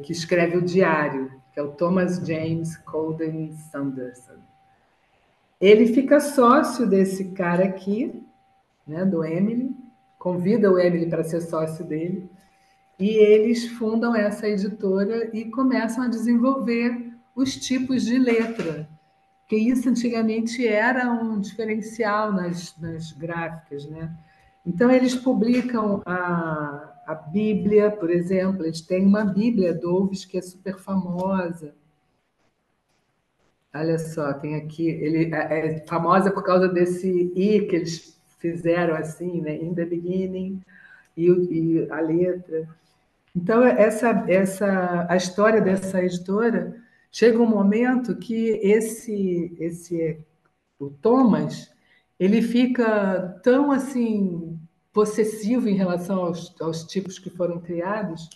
que escreve o diário, que é o Thomas James Colden Sanderson. Ele fica sócio desse cara aqui, né, do Emily, convida o Emily para ser sócio dele, e eles fundam essa editora e começam a desenvolver os tipos de letra, que isso antigamente era um diferencial nas gráficas, né? Então, eles publicam a Bíblia, por exemplo, eles têm uma Bíblia Doves que é super famosa. Olha só, tem aqui, ele é famosa por causa desse I que eles fizeram assim, né? In the beginning, e a letra. Então, a história dessa editora chega um momento que o Thomas, ele fica tão assim possessivo em relação aos tipos que foram criados,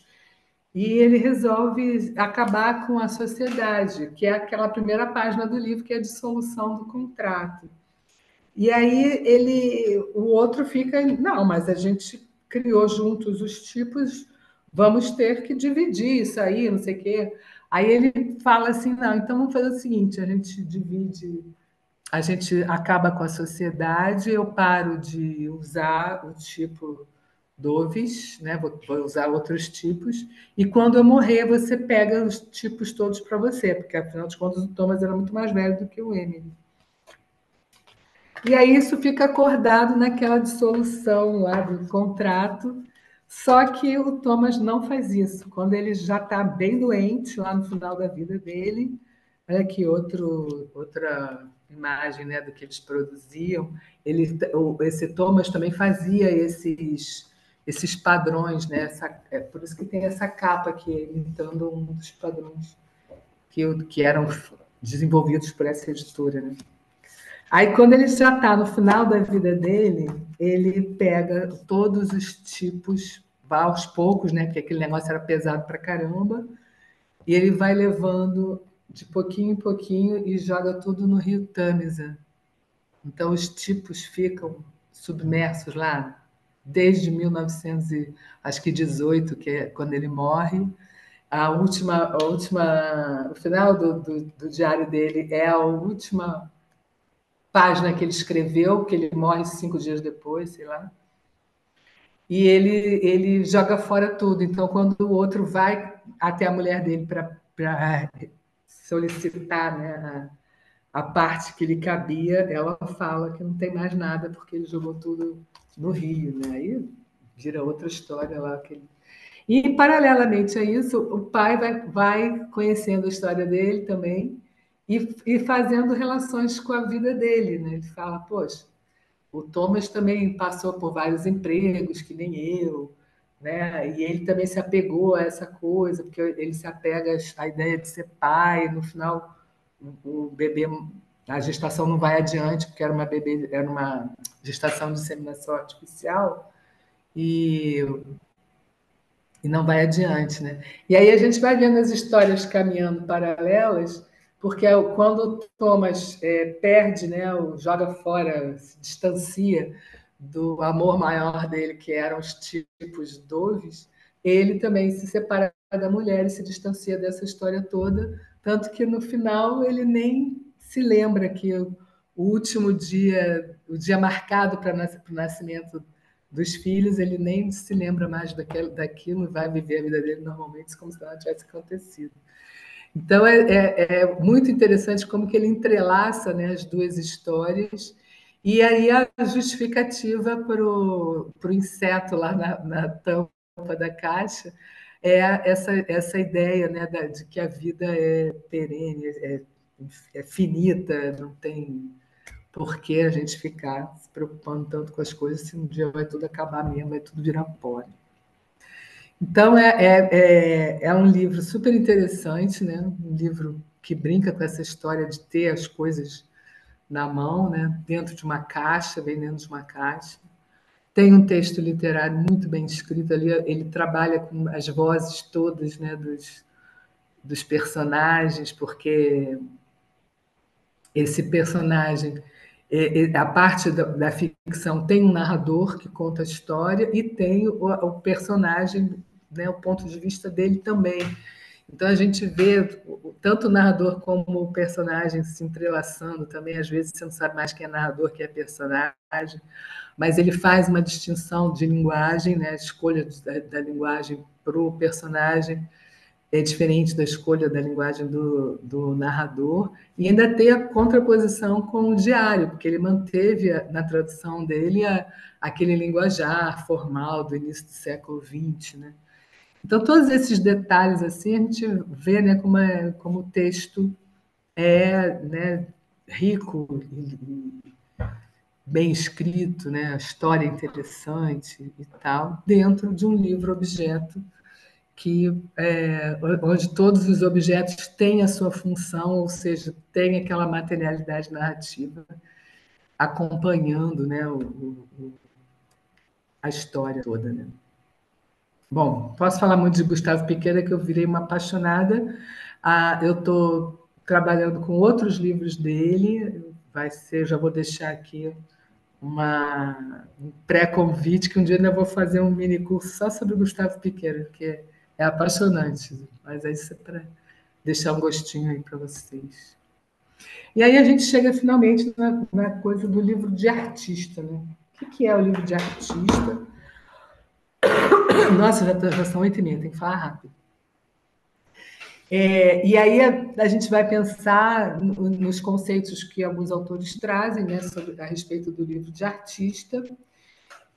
e ele resolve acabar com a sociedade, que é aquela primeira página do livro, que é a dissolução do contrato. E aí o outro fica, não, mas a gente criou juntos os tipos, vamos ter que dividir isso aí, não sei o quê. Aí ele fala assim, não, então vamos fazer o seguinte, a gente divide, a gente acaba com a sociedade, eu paro de usar o tipo Doves, né? Vou usar outros tipos, e quando eu morrer, você pega os tipos todos para você, porque afinal de contas o Thomas era muito mais velho do que o Emily. E aí isso fica acordado naquela dissolução lá do contrato, só que o Thomas não faz isso. Quando ele já está bem doente, lá no final da vida dele, olha aqui outra imagem, né, do que eles produziam. Esse Thomas também fazia esses padrões, né? É por isso que tem essa capa aqui, imitando um dos padrões que eram desenvolvidos por essa editora, né? Aí, quando ele já está no final da vida dele, ele pega todos os tipos, vai aos poucos, né? Porque aquele negócio era pesado pra caramba, e ele vai levando de pouquinho em pouquinho e joga tudo no rio Tâmisa. Então, os tipos ficam submersos lá desde 1918, que é quando ele morre. O final do diário dele é a última página que ele escreveu, que ele morre 5 dias depois, sei lá. E ele joga fora tudo. Então, quando o outro vai até a mulher dele para solicitar, né, a parte que lhe cabia, ela fala que não tem mais nada porque ele jogou tudo no rio, né? Aí vira outra história lá. E, paralelamente a isso, o pai vai conhecendo a história dele também e fazendo relações com a vida dele, né? Ele fala, poxa, o Thomas também passou por vários empregos, que nem eu, né? E ele também se apegou a essa coisa, porque ele se apega à ideia de ser pai. No final, o bebê, a gestação não vai adiante, porque era uma gestação de inseminação artificial, e, e não vai adiante, né? E aí a gente vai vendo as histórias caminhando paralelas, porque quando o Thomas perde, né, joga fora, se distancia do amor maior dele, que eram os tipos Doves, ele também se separa da mulher e se distancia dessa história toda, tanto que no final ele nem se lembra que o último dia, o dia marcado para o nascimento dos filhos, ele nem se lembra mais daquilo e vai viver a vida dele normalmente, como se nada tivesse acontecido. Então, é muito interessante como que ele entrelaça, né, as duas histórias, e aí a justificativa para o inseto lá na tampa da caixa é essa ideia, né, de que a vida é perene, é finita, não tem por que a gente ficar se preocupando tanto com as coisas se um dia vai tudo acabar mesmo, vai tudo virar pó. Então, é um livro super interessante, né? Um livro que brinca com essa história de ter as coisas na mão, né? Dentro de uma caixa, bem dentro de uma caixa. Tem um texto literário muito bem escrito ali, ele trabalha com as vozes todas, né, dos personagens, porque esse personagem, a parte da ficção tem um narrador que conta a história e tem o personagem, né, o ponto de vista dele também. Então a gente vê tanto o narrador como o personagem se entrelaçando também. Às vezes você não sabe mais quem é narrador, quem é personagem, mas ele faz uma distinção de linguagem, né? A escolha da linguagem para o personagem é diferente da escolha da linguagem do narrador, e ainda tem a contraposição com o diário, porque ele manteve na tradução dele aquele linguajar formal do início do século XX, né? Então, todos esses detalhes assim, a gente vê, né, como o texto é, né, rico e bem escrito, né, a história é interessante e tal, dentro de um livro-objeto onde todos os objetos têm a sua função, ou seja, tem aquela materialidade narrativa acompanhando, né, a história toda. Né? Bom, posso falar muito de Gustavo Pequena, que eu virei uma apaixonada. Eu estou trabalhando com outros livros dele, já vou deixar aqui um pré-convite, que um dia eu vou fazer um mini curso só sobre Gustavo Pequena, que é apaixonante, mas é isso para deixar um gostinho aí para vocês. E aí a gente chega finalmente na coisa do livro de artista, né? O que é o livro de artista? Nossa, já são 8h30, tem que falar rápido. E aí a gente vai pensar nos conceitos que alguns autores trazem, né, a respeito do livro de artista,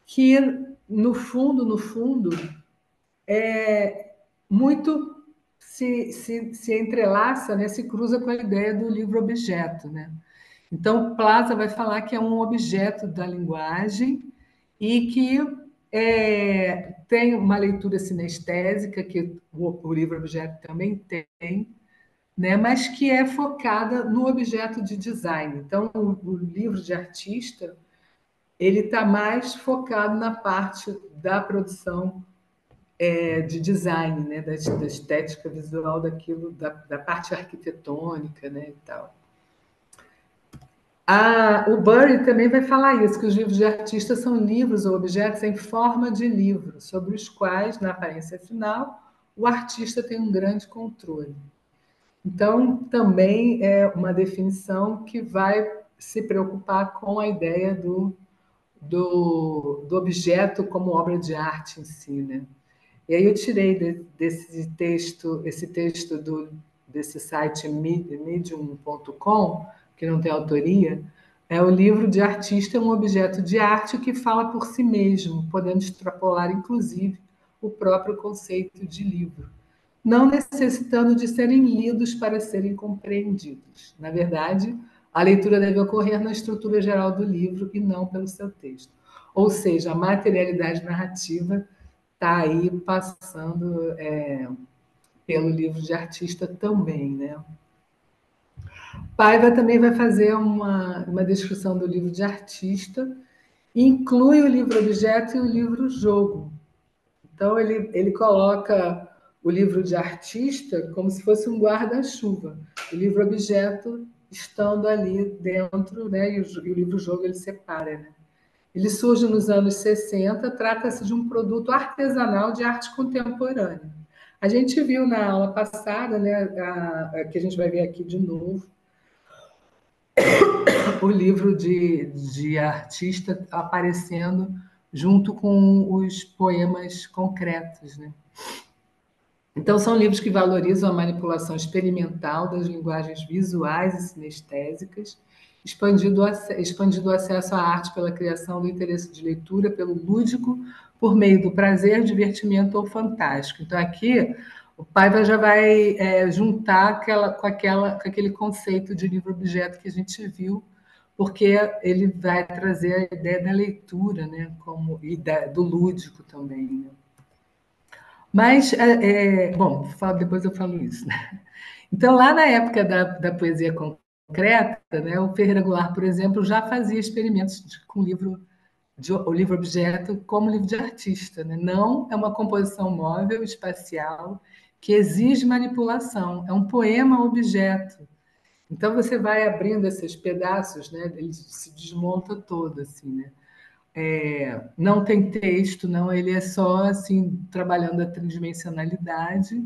que no fundo, muito se entrelaça, né, se cruza com a ideia do livro-objeto. Né? Então, Plaza vai falar que é um objeto da linguagem e que tem uma leitura sinestésica, que o livro-objeto também tem, né, mas que é focada no objeto de design. Então, o livro de artista ele está mais focado na parte da produção de design, né, da estética visual daquilo, da parte arquitetônica, né, e tal. O Burry também vai falar isso, que os livros de artista são livros ou objetos em forma de livro, sobre os quais, na aparência final, o artista tem um grande controle. Então, também é uma definição que vai se preocupar com a ideia do objeto como obra de arte em si, né? E aí eu tirei desse texto, esse texto desse site medium.com, que não tem autoria, é o livro de artista é um objeto de arte que fala por si mesmo, podendo extrapolar, inclusive, o próprio conceito de livro, não necessitando de serem lidos para serem compreendidos. Na verdade, a leitura deve ocorrer na estrutura geral do livro e não pelo seu texto. Ou seja, a materialidade narrativa está aí passando pelo livro de artista também, né? Paiva também vai fazer uma descrição do livro de artista, inclui o livro objeto e o livro jogo. Então, ele coloca o livro de artista como se fosse um guarda-chuva, o livro objeto estando ali dentro, né? E o livro jogo ele separa, né? Ele surge nos anos 60, trata-se de um produto artesanal de arte contemporânea. A gente viu na aula passada, né, que a gente vai ver aqui de novo, o livro de artista aparecendo junto com os poemas concretos. Né? Então, são livros que valorizam a manipulação experimental das linguagens visuais e sinestésicas, expandindo o acesso à arte pela criação do interesse de leitura, pelo lúdico, por meio do prazer, divertimento ou fantástico. Então, aqui, o Paiva já vai juntar com aquele conceito de livro-objeto que a gente viu, porque ele vai trazer a ideia da leitura, né, do lúdico também. Né? Mas, bom, depois eu falo isso. Né? Então, lá na época da poesia concreta, concreta, né? O Ferreira Goulart, por exemplo, já fazia experimentos com o livro objeto como livro de artista, né? Não é uma composição móvel, espacial, que exige manipulação. É um poema objeto. Então você vai abrindo esses pedaços, né? Ele se desmonta todo, assim, né? Não tem texto, não. Ele é só assim trabalhando a tridimensionalidade.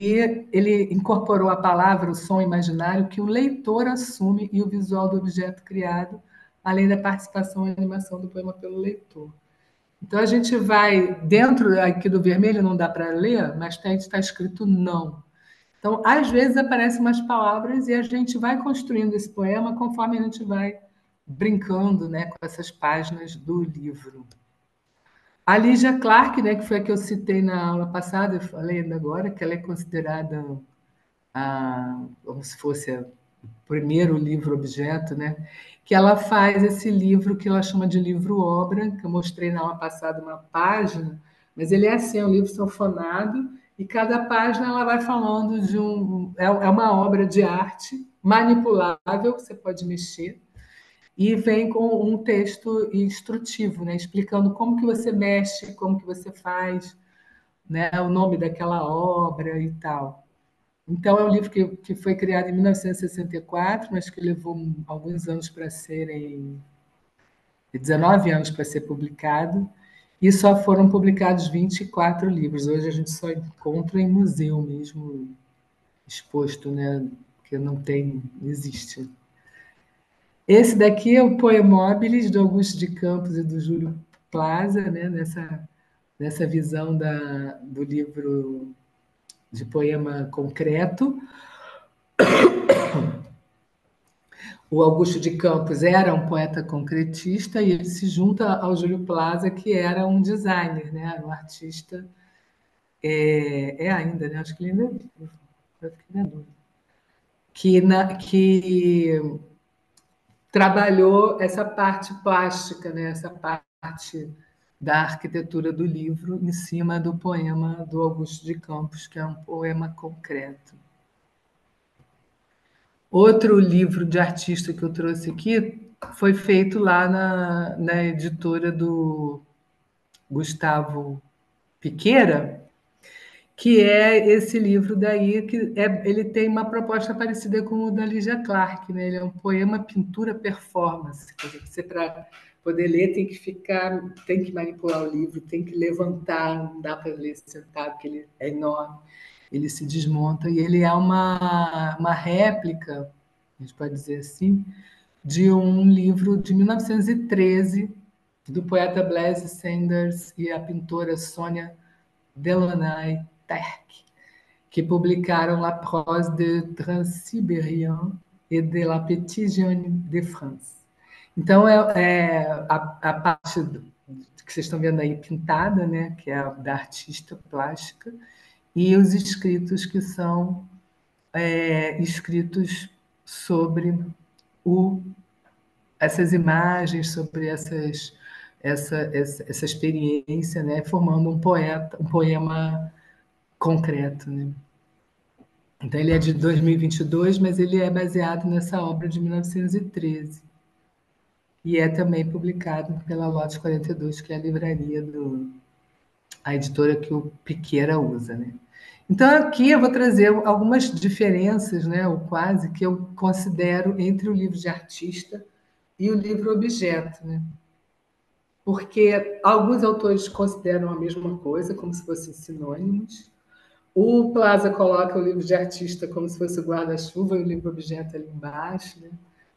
E ele incorporou a palavra, o som imaginário que o leitor assume e o visual do objeto criado, além da participação e animação do poema pelo leitor. Então a gente vai dentro aqui do vermelho, não dá para ler, mas está escrito não. Então às vezes aparecem umas palavras e a gente vai construindo esse poema conforme a gente vai brincando, né, com essas páginas do livro. A Lígia Clark, né, que foi a que eu citei na aula passada, eu falei ainda agora, que ela é considerada como se fosse o primeiro livro-objeto, né? Que ela faz esse livro que ela chama de livro-obra, que eu mostrei na aula passada uma página, mas ele é assim, é um livro sanfonado, e cada página ela vai falando de é uma obra de arte manipulável, que você pode mexer, e vem com um texto instrutivo, né? Explicando como que você mexe, como que você faz, né? O nome daquela obra e tal. Então, é um livro que foi criado em 1964, mas que levou alguns anos para serem 19 anos para ser publicado, e só foram publicados 24 livros. Hoje a gente só encontra em museu mesmo, exposto, né? Que não existe. Esse daqui é o Poemóbilis, do Augusto de Campos e do Júlio Plaza, né? Nessa visão do livro de poema concreto. O Augusto de Campos era um poeta concretista e ele se junta ao Júlio Plaza, que era um designer, né? Um artista. Ainda, né? Acho que ele ainda é vivo. Acho que ele é vivo. Que trabalhou essa parte plástica, né? Essa parte da arquitetura do livro em cima do poema do Augusto de Campos, que é um poema concreto. Outro livro de artista que eu trouxe aqui foi feito lá na editora do Gustavo Piqueira, que é esse livro daí, ele tem uma proposta parecida com o da Lígia Clark, né? Ele é um poema, pintura, performance. Você, para poder ler, tem que manipular o livro, tem que levantar, não dá para ler sentado, porque ele é enorme, ele se desmonta, e ele é uma réplica, a gente pode dizer assim, de um livro de 1913, do poeta Blaise Sanders e a pintora Sônia Delaunay Terck, que publicaram La prose de Transsibérien et de la Petite Jeanne de France. Então, a parte que vocês estão vendo aí pintada, né, que é a da artista plástica, e os escritos que são escritos sobre essas imagens, sobre essa experiência, né, formando um poema concreto, né? Então ele é de 2022, mas ele é baseado nessa obra de 1913 e é também publicado pela Lotes 42, que é a livraria a editora que o Piqueira usa, né? Então aqui eu vou trazer algumas diferenças, né, ou quase, que eu considero entre o livro de artista e o livro objeto, né? Porque alguns autores consideram a mesma coisa, como se fossem sinônimos. O Plaza coloca o livro de artista como se fosse o guarda-chuva e o livro objeto ali embaixo, né?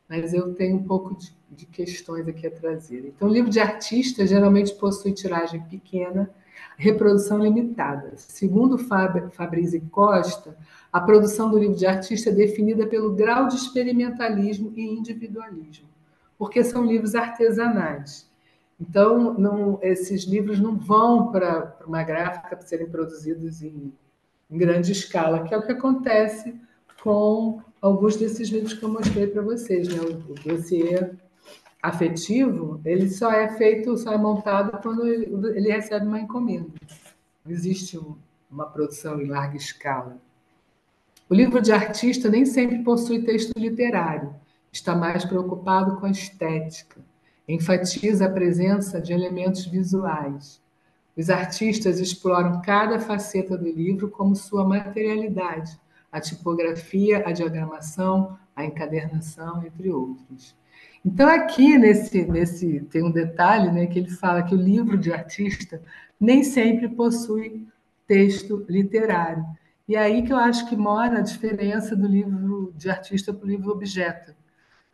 Mas eu tenho um pouco de questões aqui a trazer. Então, o livro de artista geralmente possui tiragem pequena, reprodução limitada. Segundo Fabrício Costa, a produção do livro de artista é definida pelo grau de experimentalismo e individualismo, porque são livros artesanais. Então, esses livros não vão para uma gráfica para serem produzidos em grande escala, que é o que acontece com alguns desses livros que eu mostrei para vocês, né? O dossiê afetivo, ele só é montado quando ele recebe uma encomenda. Não existe uma produção em larga escala. O livro de artista nem sempre possui texto literário, está mais preocupado com a estética, enfatiza a presença de elementos visuais. Os artistas exploram cada faceta do livro como sua materialidade, a tipografia, a diagramação, a encadernação, entre outros. Então, aqui nesse tem um detalhe, né, que ele fala que o livro de artista nem sempre possui texto literário. E é aí que eu acho que mora a diferença do livro de artista para o livro objeto,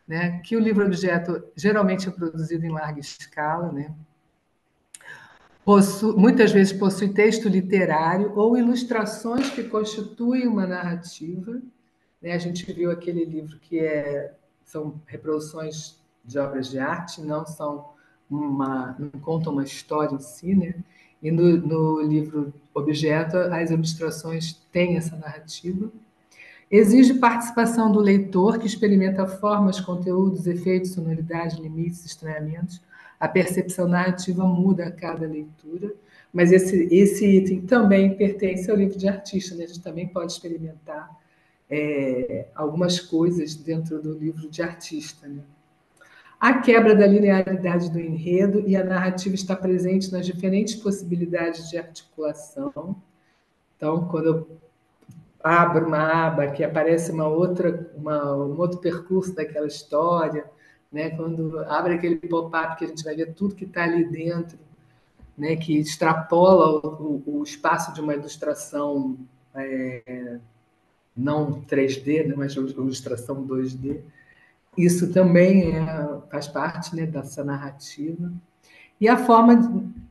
né? Que o livro objeto geralmente é produzido em larga escala, né? Muitas vezes possui texto literário ou ilustrações que constituem uma narrativa, né? A gente viu aquele livro são reproduções de obras de arte, não contam uma história em si, né? E no livro Objeto, as ilustrações têm essa narrativa. Exige participação do leitor, que experimenta formas, conteúdos, efeitos, sonoridade, limites, estranhamentos. A percepção narrativa muda a cada leitura, mas esse item também pertence ao livro de artista, né? A gente também pode experimentar algumas coisas dentro do livro de artista, né? A quebra da linearidade do enredo e a narrativa está presente nas diferentes possibilidades de articulação. Então, quando eu abro uma aba que aparece um outro percurso daquela história, né? Quando abre aquele pop-up que a gente vai ver tudo que está ali dentro, né? Que extrapola o espaço de uma ilustração não 3D, né? Mas ilustração 2D. Isso também faz parte, né, dessa narrativa. E a forma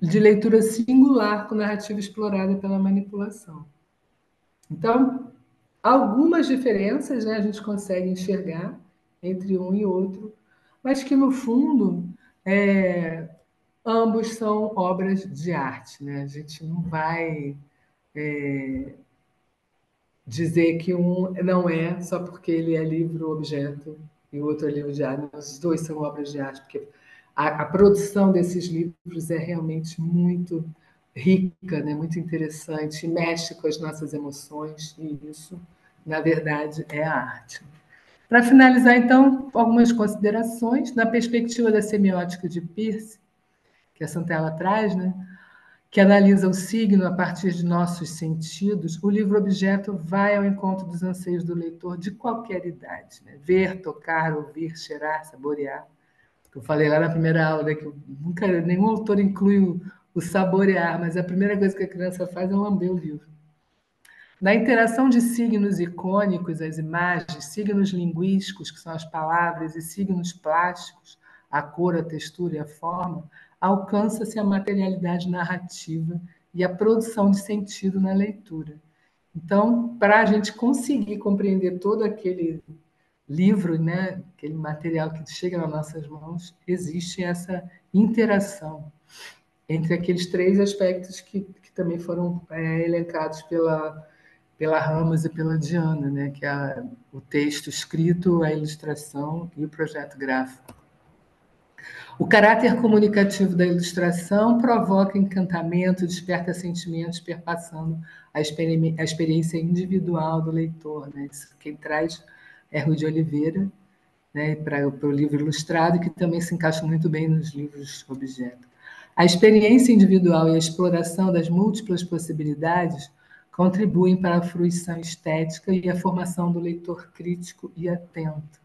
de leitura singular com narrativa explorada pela manipulação. Então, algumas diferenças, né, a gente consegue enxergar entre um e outro, mas que, no fundo, ambos são obras de arte. Né? A gente não vai dizer que um não é só porque ele é livro-objeto e o outro é livro de arte. Os dois são obras de arte, porque a produção desses livros é realmente muito rica, né? Muito interessante, mexe com as nossas emoções, e isso, na verdade, é a arte. Para finalizar, então, algumas considerações na perspectiva da semiótica de Peirce, que a Santella traz, né? Que analisa o signo a partir de nossos sentidos, o livro-objeto vai ao encontro dos anseios do leitor de qualquer idade. Né? Ver, tocar, ouvir, cheirar, saborear. Eu falei lá na primeira aula, né, que nunca nenhum autor inclui o saborear, mas a primeira coisa que a criança faz é lamber o livro. Na interação de signos icônicos, as imagens, signos linguísticos, que são as palavras, e signos plásticos, a cor, a textura e a forma, alcança-se a materialidade narrativa e a produção de sentido na leitura. Então, para a gente conseguir compreender todo aquele livro, né, aquele material que chega nas nossas mãos, existe essa interação entre aqueles três aspectos que também foram elencados pela Ramos e pela Diana, né, que é o texto escrito, a ilustração e o projeto gráfico. O caráter comunicativo da ilustração provoca encantamento, desperta sentimentos, perpassando a experiência individual do leitor. Né? Quem traz é Rui de Oliveira, né, para o livro ilustrado, que também se encaixa muito bem nos livros objeto. A experiência individual e a exploração das múltiplas possibilidades contribuem para a fruição estética e a formação do leitor crítico e atento.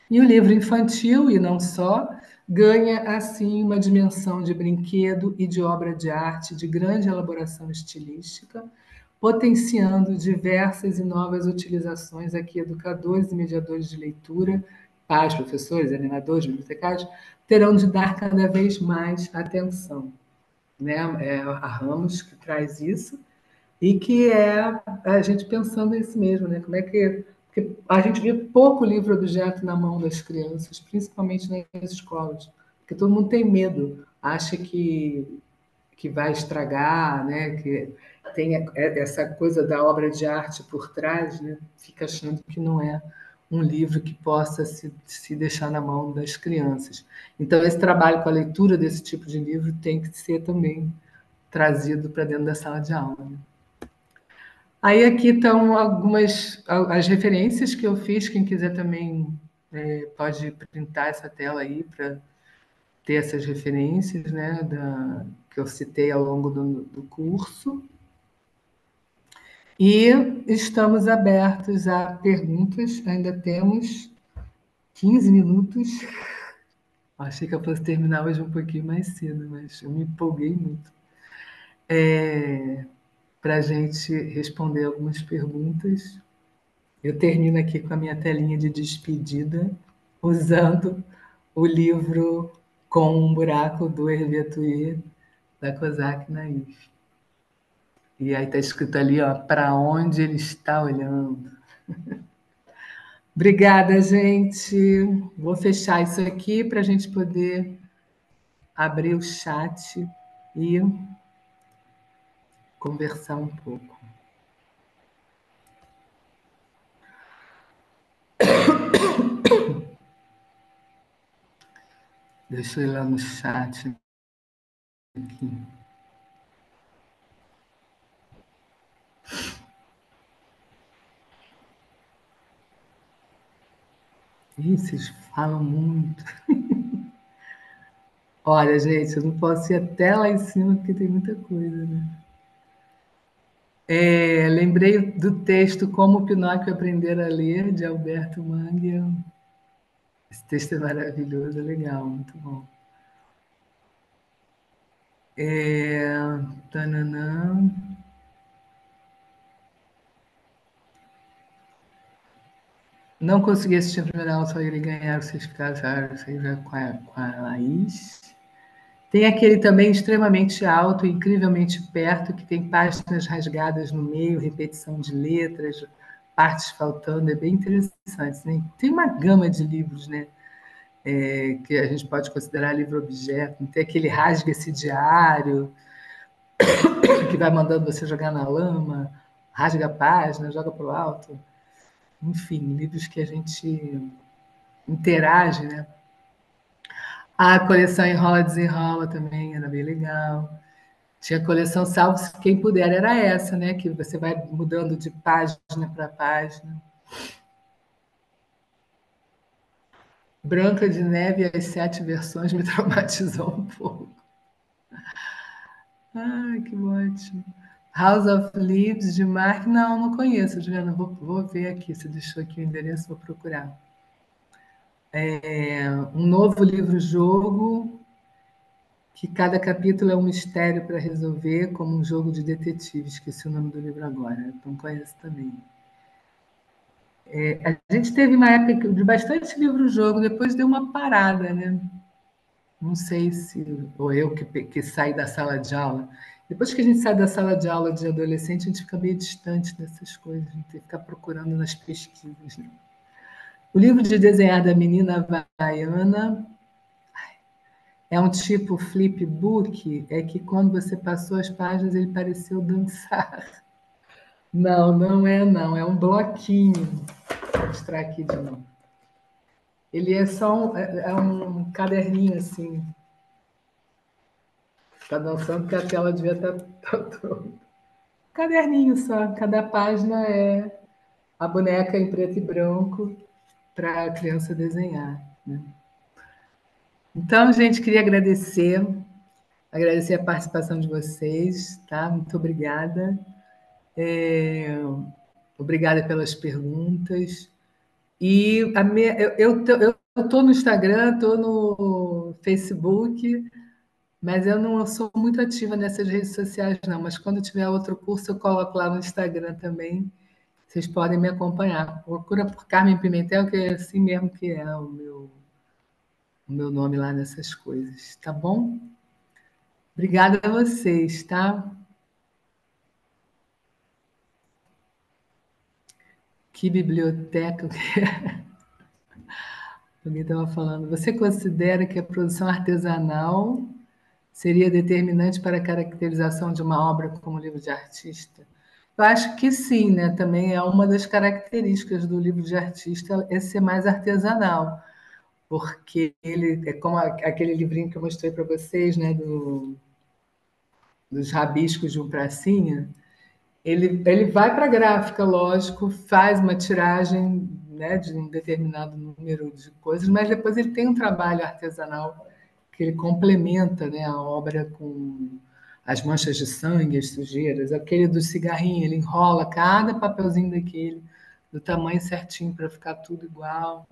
E o livro infantil, e não só, ganha, assim, uma dimensão de brinquedo e de obra de arte de grande elaboração estilística, potenciando diversas e novas utilizações a que educadores e mediadores de leitura, pais, professores, animadores, bibliotecários, terão de dar cada vez mais atenção. Né? É a Ramos que traz isso, e que é a gente pensando nisso mesmo, né? Como é que... Porque a gente vê pouco livro-objeto na mão das crianças, principalmente nas escolas, porque todo mundo tem medo, acha que vai estragar, né? Que tem essa coisa da obra de arte por trás, né? Fica achando que não é um livro que possa se deixar na mão das crianças. Então, esse trabalho com a leitura desse tipo de livro tem que ser também trazido para dentro da sala de aula. Né? Aí aqui estão algumas as referências que eu fiz. Quem quiser também pode printar essa tela aí para ter essas referências, né, que eu citei ao longo do curso. E estamos abertos a perguntas. Ainda temos 15 minutos. Achei que eu fosse terminar hoje um pouquinho mais cedo, mas eu me empolguei muito. Para a gente responder algumas perguntas. Eu termino aqui com a minha telinha de despedida, usando o livro Com um Buraco do Hervé Thuillier, da Cosac Naif. E aí está escrito ali, ó, para onde ele está olhando. Obrigada, gente. Vou fechar isso aqui para a gente poder abrir o chat e conversar um pouco. Deixa eu ir lá no chat aqui. Ih, vocês falam muito. Olha, gente, eu não posso ir até lá em cima porque tem muita coisa, né? Lembrei do texto Como Pinóquio Aprender a Ler, de Alberto Mangue. Esse texto é maravilhoso, é legal, muito bom. Tananã. Não consegui assistir a primeira aula, só ele ganhar o certificado com a Laís. Tem aquele também extremamente alto, incrivelmente perto, que tem páginas rasgadas no meio, repetição de letras, partes faltando, é bem interessante. Né? Tem uma gama de livros, né? Que a gente pode considerar livro-objeto. Tem aquele Rasga Esse Diário, que vai mandando você jogar na lama, rasga a página, joga para o alto. Enfim, livros que a gente interage, né? A coleção Enrola Desenrola também era bem legal. Tinha a coleção Salve-se Quem Puder, era essa, né? Que você vai mudando de página para página. Branca de Neve e as Sete Versões me traumatizou um pouco. Ai, que ótimo. House of Leaves, de Mark. Não conheço, Juliana. Vou ver aqui. Você deixou aqui o endereço, vou procurar. Um novo livro-jogo, que cada capítulo é um mistério para resolver, como um jogo de detetive. Esqueci o nome do livro agora. Não conheço também. A gente teve uma época de bastante livro-jogo, depois deu uma parada, né? Não sei se, ou eu que saí da sala de aula. Depois que a gente sai da sala de aula de adolescente, a gente fica meio distante dessas coisas, a gente tem que ficar procurando nas pesquisas. Né? O livro de desenhar da menina havaiana é um tipo flipbook, é que quando você passou as páginas ele pareceu dançar. Não é não, é um bloquinho. Vou mostrar aqui de novo. Ele é só um caderninho assim. Está dançando porque a tela devia estar toda. Caderninho só, cada página é a boneca em preto e branco para a criança desenhar. Né? Então, gente, queria agradecer a participação de vocês, tá? Muito obrigada. Obrigada pelas perguntas. E eu estou no Instagram, estou no Facebook, mas eu não sou muito ativa nessas redes sociais, não. Mas quando tiver outro curso, eu coloco lá no Instagram também. Vocês podem me acompanhar. Procura por Carmen Pimentel, que é assim mesmo que é o meu nome lá nessas coisas, tá bom? Obrigada a vocês, tá? Que biblioteca. Alguém estava falando. Você considera que a produção artesanal seria determinante para a caracterização de uma obra como livro de artista? Eu acho que sim, né? Também é uma das características do livro de artista é ser mais artesanal, porque ele é como aquele livrinho que eu mostrei para vocês, né? Dos rabiscos de um pracinha. Ele vai para a gráfica, lógico, faz uma tiragem, né, de um determinado número de coisas, mas depois ele tem um trabalho artesanal que ele complementa, né, a obra com as manchas de sangue, as sujeiras, aquele do cigarrinho, ele enrola cada papelzinho daquele do tamanho certinho para ficar tudo igual.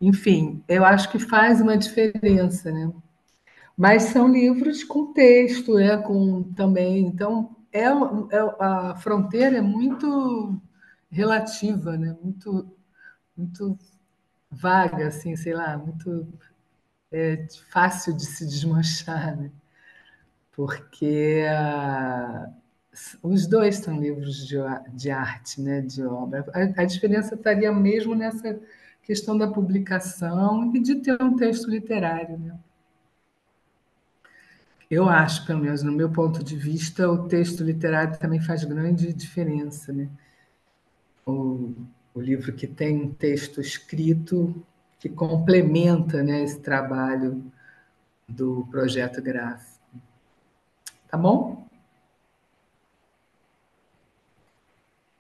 Enfim, eu acho que faz uma diferença, né? Mas são livros com texto, com também. Então, a fronteira é muito relativa, né? Muito vaga, assim, sei lá, muito fácil de se desmanchar, né? Porque os dois são livros de arte, né? De obra. A diferença estaria mesmo nessa questão da publicação e de ter um texto literário, né? Eu acho, pelo menos no meu ponto de vista, o texto literário também faz grande diferença, né? O, o livro que tem um texto escrito que complementa, né, esse trabalho do projeto gráfico. Tá bom?